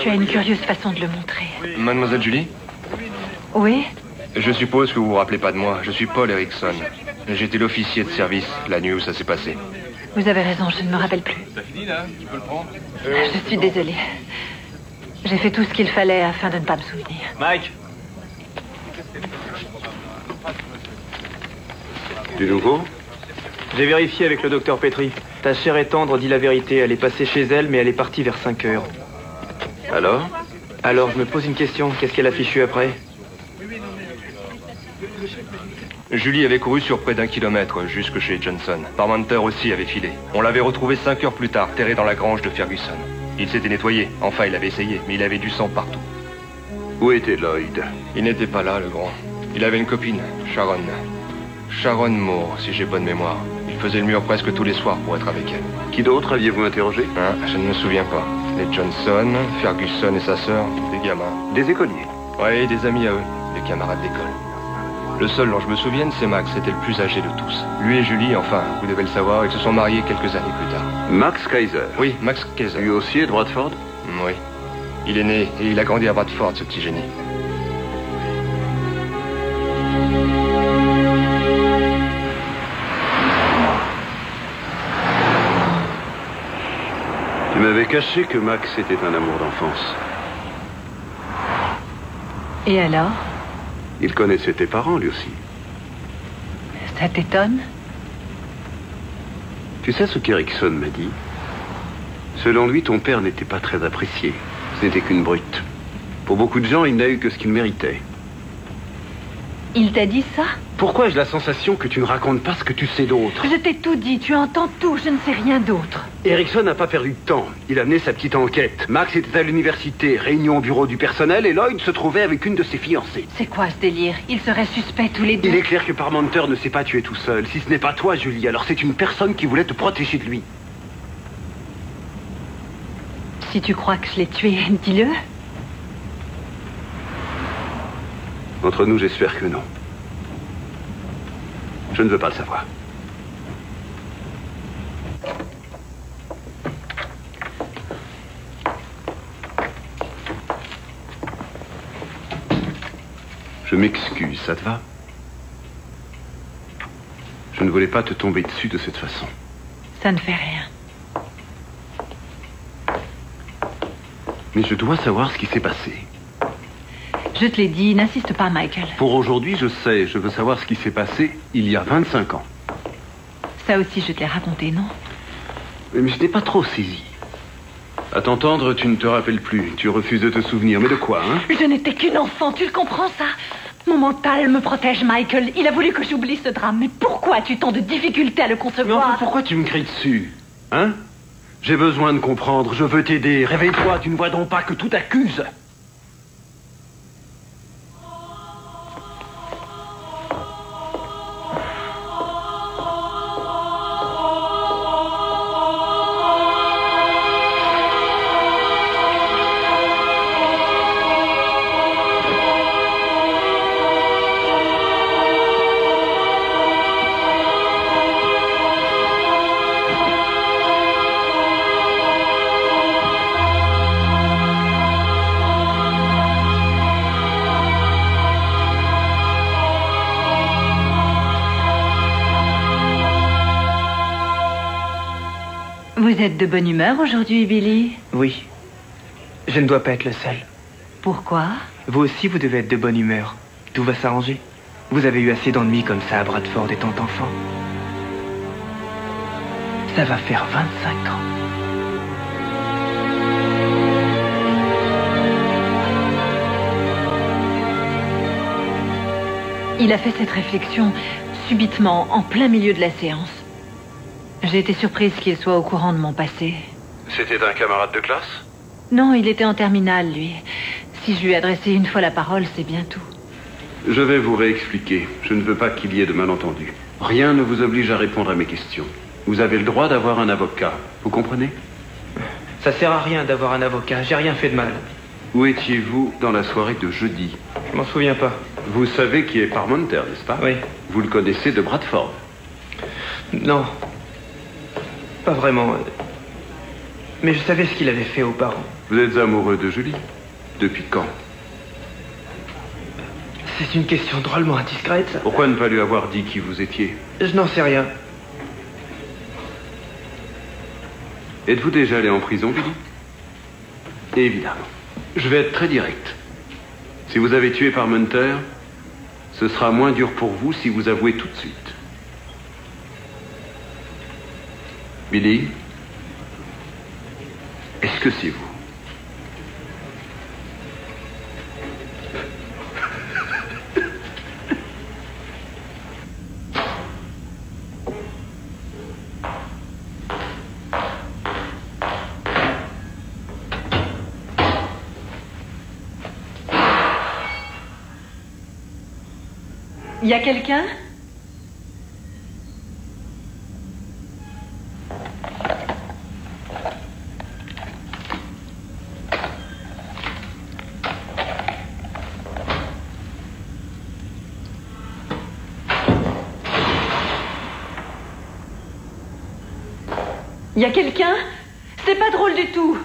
Tu as une curieuse façon de le montrer. Mademoiselle Julie? Oui? Je suppose que vous vous rappelez pas de moi. Je suis Paul Erickson. J'étais l'officier de service la nuit où ça s'est passé. Vous avez raison, je ne me rappelle plus. Ça finit là? Tu peux le prendre? Je suis désolée. J'ai fait tout ce qu'il fallait afin de ne pas me souvenir. Mike! Du nouveau? J'ai vérifié avec le docteur Petrie. Ta chère et tendre dit la vérité. Elle est passée chez elle, mais elle est partie vers 5 heures. Alors? Alors, je me pose une question. Qu'est-ce qu'elle a fichu après? Julie avait couru sur près d'1 kilomètre jusque chez Johnson. Parmenter aussi avait filé. On l'avait retrouvé 5 heures plus tard, terré dans la grange de Ferguson. Il s'était nettoyé. Enfin, il avait essayé, mais il avait du sang partout. Où était Lloyd? Il n'était pas là, le grand. Il avait une copine, Sharon. Sharon Moore, si j'ai bonne mémoire. Il faisait le mur presque tous les soirs pour être avec elle. Qui d'autre aviez-vous interrogé? Je ne me souviens pas. Les Johnson, Ferguson et sa sœur, des gamins. Des écoliers? Oui, des amis à eux, des camarades d'école. Le seul dont je me souvienne, c'est Max, c'était le plus âgé de tous. Lui et Julie, enfin, vous devez le savoir, ils se sont mariés quelques années plus tard. Max Kaiser? Oui, Max Kaiser. Lui aussi est de Bradford? Oui. Il est né et il a grandi à Bradford, ce petit génie. Tu m'avais caché que Max était un amour d'enfance. Et alors? Il connaissait tes parents, lui aussi. Ça t'étonne? Tu sais ce qu'Erickson m'a dit? Selon lui, ton père n'était pas très apprécié. Ce n'était qu'une brute. Pour beaucoup de gens, il n'a eu que ce qu'il méritait. Il t'a dit ça? Pourquoi ai-je la sensation que tu ne racontes pas ce que tu sais d'autre? Je t'ai tout dit, tu entends tout, je ne sais rien d'autre. Erickson n'a pas perdu de temps. Il a mené sa petite enquête. Max était à l'université, réunion au bureau du personnel, et Lloyd se trouvait avec une de ses fiancées. C'est quoi ce délire? Ils seraient suspects tous les deux. Il est clair que Parmenter ne s'est pas tué tout seul. Si ce n'est pas toi, Julie, alors c'est une personne qui voulait te protéger de lui. Si tu crois que je l'ai tué, dis-le. Entre nous, j'espère que non. Je ne veux pas le savoir. Je m'excuse, ça te va? Je ne voulais pas te tomber dessus de cette façon. Ça ne fait rien. Mais je dois savoir ce qui s'est passé. Je te l'ai dit, n'insiste pas, Michael. Pour aujourd'hui, je sais. Je veux savoir ce qui s'est passé il y a 25 ans. Ça aussi, je te l'ai raconté, non? Mais je n'ai pas trop saisi. À t'entendre, tu ne te rappelles plus. Tu refuses de te souvenir. Mais de quoi, hein? Je n'étais qu'une enfant, tu le comprends, ça? Mon mental me protège, Michael. Il a voulu que j'oublie ce drame. Mais pourquoi as-tu tant de difficultés à le concevoir? Mais enfin, pourquoi tu me cries dessus? Hein? J'ai besoin de comprendre. Je veux t'aider. Réveille-toi. Tu ne vois donc pas que tout accuse? Vous êtes de bonne humeur aujourd'hui, Billy? Oui. Je ne dois pas être le seul. Pourquoi? Vous aussi, vous devez être de bonne humeur. Tout va s'arranger. Vous avez eu assez d'ennuis comme ça à Bradford étant enfant. Ça va faire 25 ans. Il a fait cette réflexion subitement, en plein milieu de la séance. J'ai été surprise qu'il soit au courant de mon passé. C'était un camarade de classe? Non, il était en terminale, lui. Si je lui adressais une fois la parole, c'est bien tout. Je vais vous réexpliquer. Je ne veux pas qu'il y ait de malentendus. Rien ne vous oblige à répondre à mes questions. Vous avez le droit d'avoir un avocat. Vous comprenez? Ça sert à rien d'avoir un avocat. J'ai rien fait de mal. Où étiez-vous dans la soirée de jeudi? Je m'en souviens pas. Vous savez qui est Parmenter, n'est-ce pas? Oui. Vous le connaissez de Bradford? Non. Pas vraiment. Mais je savais ce qu'il avait fait aux parents. Vous êtes amoureux de Julie? Depuis quand? C'est une question drôlement indiscrète, ça. Pourquoi ne pas lui avoir dit qui vous étiez? Je n'en sais rien. Êtes-vous déjà allé en prison, Billy? Évidemment. Je vais être très direct. Si vous avez tué Parmenter, ce sera moins dur pour vous si vous avouez tout de suite. Billy, est-ce que c'est vous? Il y a quelqu'un? Il y a quelqu'un? C'est pas drôle du tout.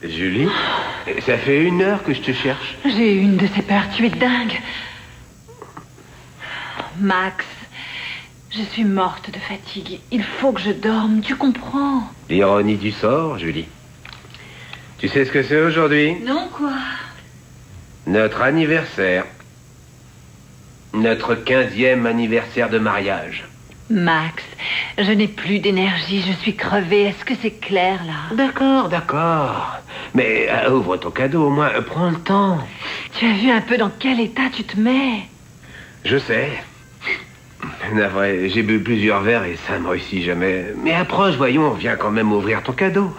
Julie, ça fait 1 heure que je te cherche. J'ai eu une de ces peurs, tu es dingue. Max, je suis morte de fatigue. Il faut que je dorme, tu comprends? L'ironie du sort, Julie. Tu sais ce que c'est aujourd'hui? Non, quoi? Notre anniversaire. Notre 15e anniversaire de mariage. Max, je n'ai plus d'énergie, je suis crevée. Est-ce que c'est clair, là? D'accord, d'accord. Mais ouvre ton cadeau, au moins, prends le temps. Tu as vu un peu dans quel état tu te mets? Je sais. Navré, j'ai bu plusieurs verres et ça ne me réussit jamais. Mais approche, voyons, viens quand même ouvrir ton cadeau.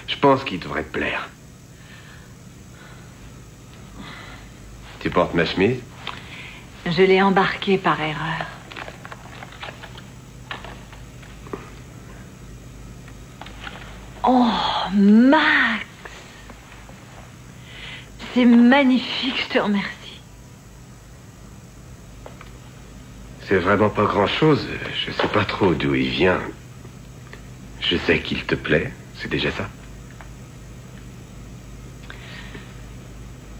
Je pense qu'il devrait te plaire. Tu portes ma chemise? Je l'ai embarquée par erreur. Oh, Max! C'est magnifique, je te remercie. C'est vraiment pas grand-chose. Je sais pas trop d'où il vient. Je sais qu'il te plaît, c'est déjà ça.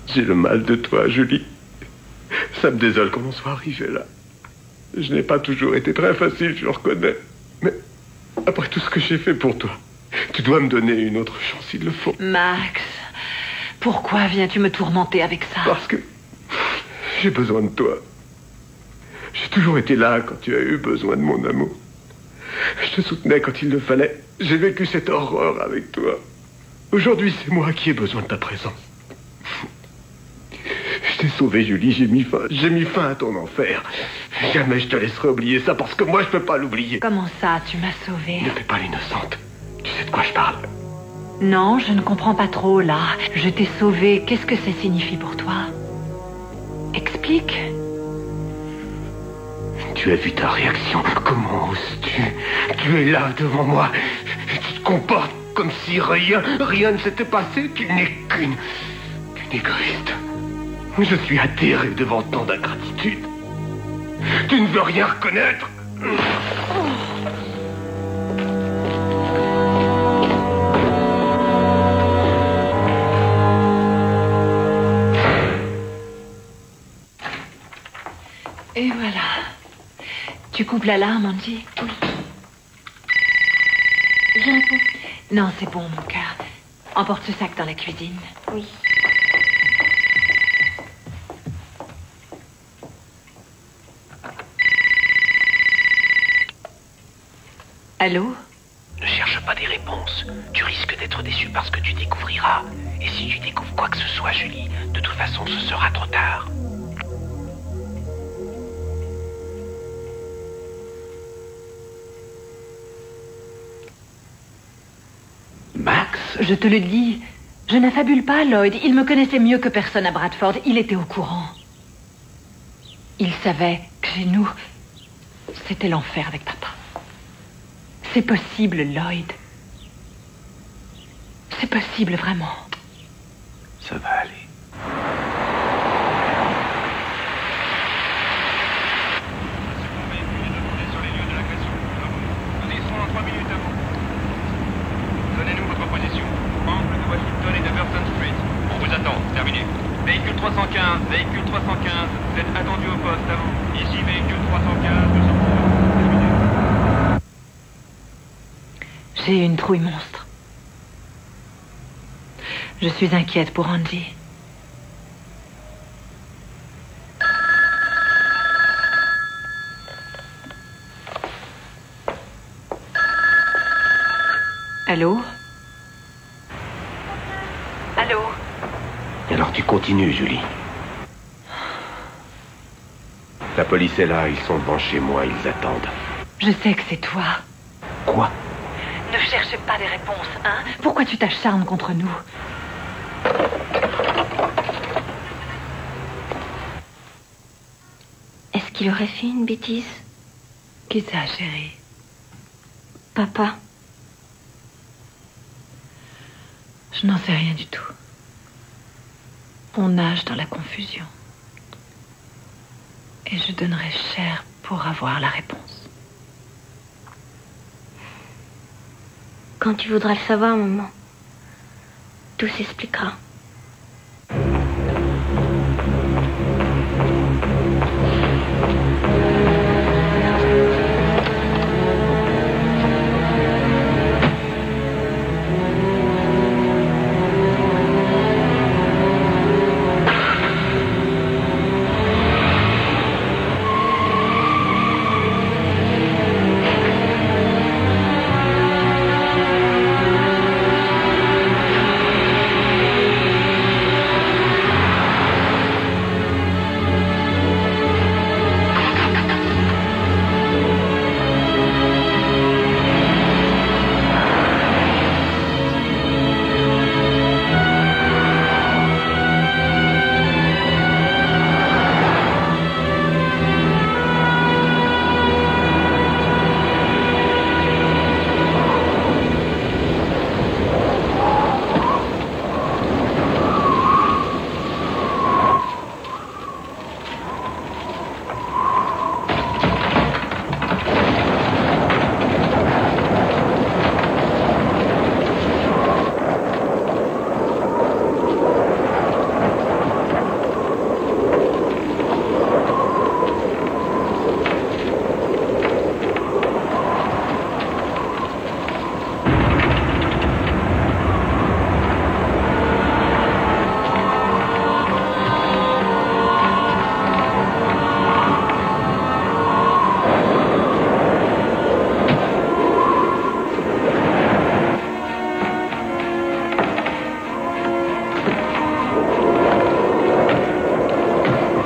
J'ai le mal de toi, Julie. Ça me désole qu'on en soit arrivé là. Je n'ai pas toujours été très facile, je le reconnais. Mais après tout ce que j'ai fait pour toi, tu dois me donner une autre chance, il le faut. Max, pourquoi viens-tu me tourmenter avec ça? Parce que j'ai besoin de toi. J'ai toujours été là quand tu as eu besoin de mon amour. Je te soutenais quand il le fallait. J'ai vécu cette horreur avec toi. Aujourd'hui, c'est moi qui ai besoin de ta présence. Je t'ai sauvé, Julie, j'ai mis fin à ton enfer. Jamais je te laisserai oublier ça parce que moi, je peux pas l'oublier. Comment ça, tu m'as sauvée? Ne fais pas l'innocente. Tu sais de quoi je parle? Non, je ne comprends pas trop, là. Je t'ai sauvée. Qu'est-ce que ça signifie pour toi? Explique. Tu as vu ta réaction. Comment oses-tu? Tu es là devant moi. Tu te comportes comme si rien ne s'était passé. Tu n'es qu'une égoïste. Je suis atterré devant tant d'ingratitude. Tu ne veux rien reconnaître. Et voilà. Tu coupes l'alarme, Angie? Oui. Je réponds. Non, c'est bon, mon cœur. Emporte ce sac dans la cuisine. Oui. Allô? Ne cherche pas des réponses. Tu risques d'être déçu par ce que tu découvriras. Et si tu découvres quoi que ce soit, Julie, de toute façon, ce sera trop tard. Max, Je te le dis, je n'affabule pas, Lloyd. Il me connaissait mieux que personne à Bradford. Il était au courant. Il savait que chez nous, c'était l'enfer avec papa. C'est possible, Lloyd. C'est possible, vraiment. Ça va aller. Nous y serons en 3 minutes à vous. Donnez-nous votre position. Angle de Washington et de Burton Street. On vous attend. Terminé. Véhicule 315, véhicule 315. Vous êtes attendu au poste à vous. Ici, véhicule 315, 200. J'ai une trouille monstre. Je suis inquiète pour Angie. Allô? Allô? Alors tu continues, Julie. La police est là, ils sont devant chez moi, ils attendent. Je sais que c'est toi. Quoi? Ne cherche pas des réponses, hein? Pourquoi tu t'acharnes contre nous? Est-ce qu'il aurait fait une bêtise? Qui ça, chérie? Papa. Je n'en sais rien du tout. On nage dans la confusion. Et je donnerais cher pour avoir la réponse. Quand tu voudras le savoir, maman, tout s'expliquera.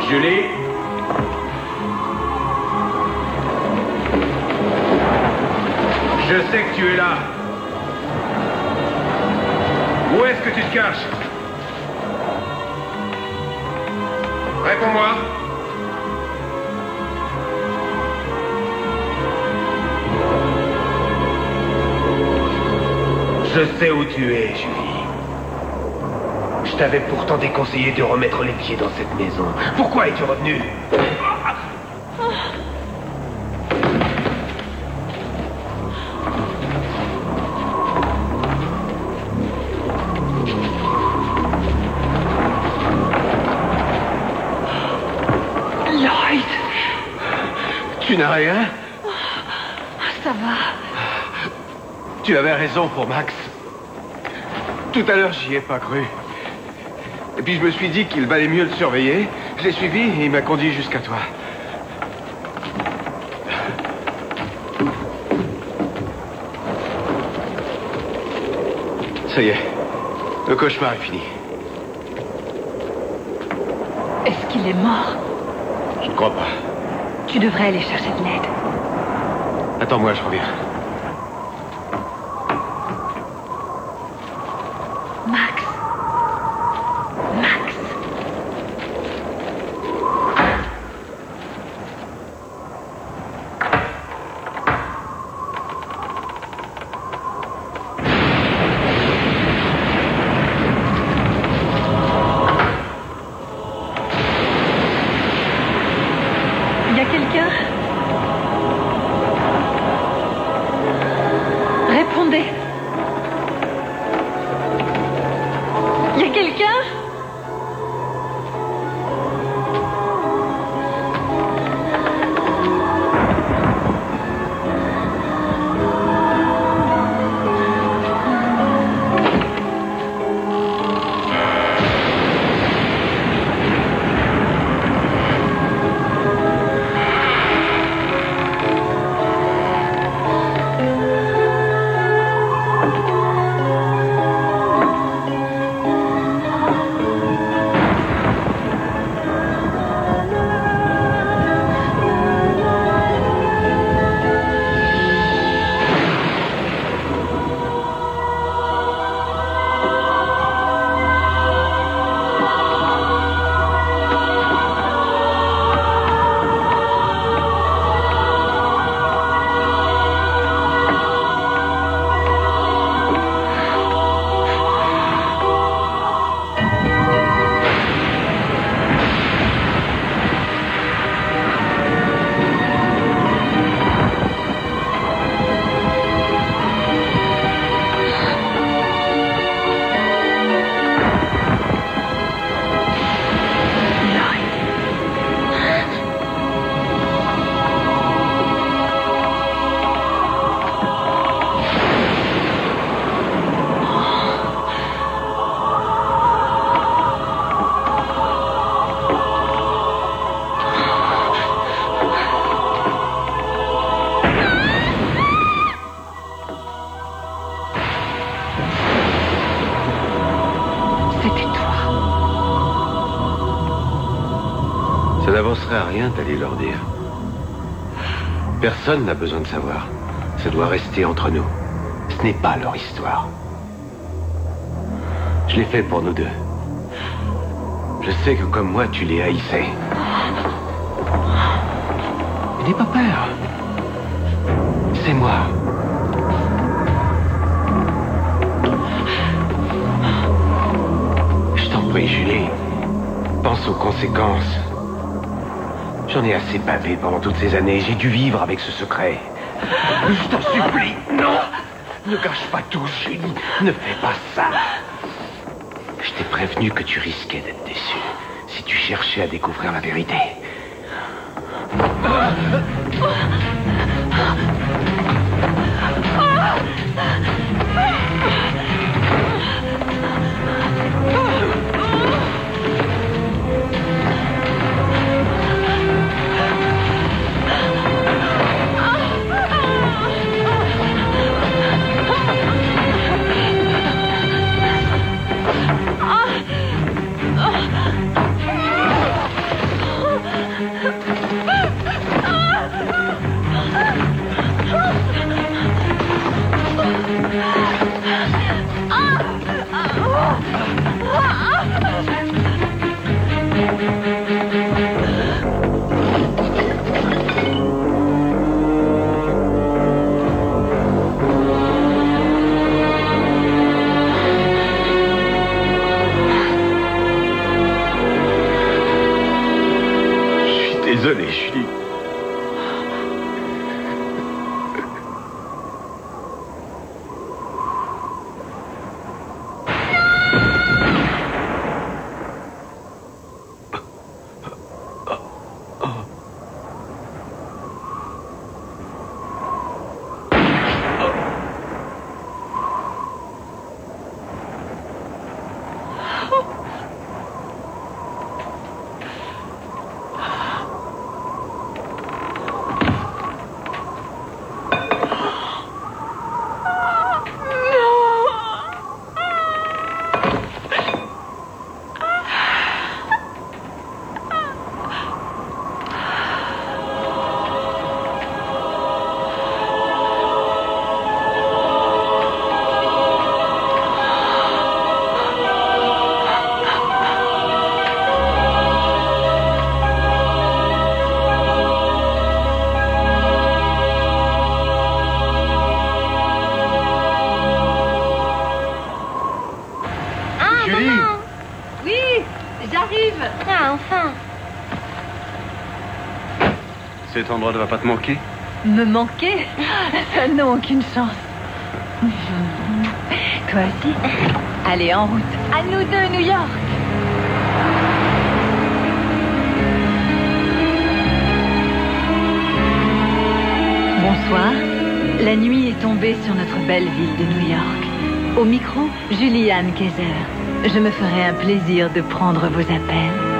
Julie? Je sais que tu es là. Où est-ce que tu te caches? Réponds-moi. Je sais où tu es, Julie. Je t'avais pourtant déconseillé de remettre les pieds dans cette maison. Pourquoi es-tu revenu? Lloyd! Tu n'as rien? Ça va. Tu avais raison pour Max. Tout à l'heure, j'y ai pas cru. Et puis je me suis dit qu'il valait mieux le surveiller. Je l'ai suivi et il m'a conduit jusqu'à toi. Ça y est, le cauchemar est fini. Est-ce qu'il est mort? Je ne crois pas. Tu devrais aller chercher de l'aide. Attends-moi, je reviens. n'avancerait à rien d'aller leur dire. Personne n'a besoin de savoir. Ça doit rester entre nous. Ce n'est pas leur histoire. Je l'ai fait pour nous deux. Je sais que comme moi, tu les haïssais. Mais n'aie pas peur. C'est moi. Je t'en prie, Julie. Pense aux conséquences. J'en ai assez bavé pendant toutes ces années. J'ai dû vivre avec ce secret. Je t'en supplie, non! Ne gâche pas tout, Julie. Ne fais pas ça. Je t'ai prévenu que tu risquais d'être déçu si tu cherchais à découvrir la vérité. Désolé, Julie. Cet endroit ne va pas te manquer? Me manquer? Non, aucune chance. Toi aussi? Allez, en route. À nous deux, New York. Bonsoir. La nuit est tombée sur notre belle ville de New York. Au micro, Julie Anne Kayser. Je me ferai un plaisir de prendre vos appels.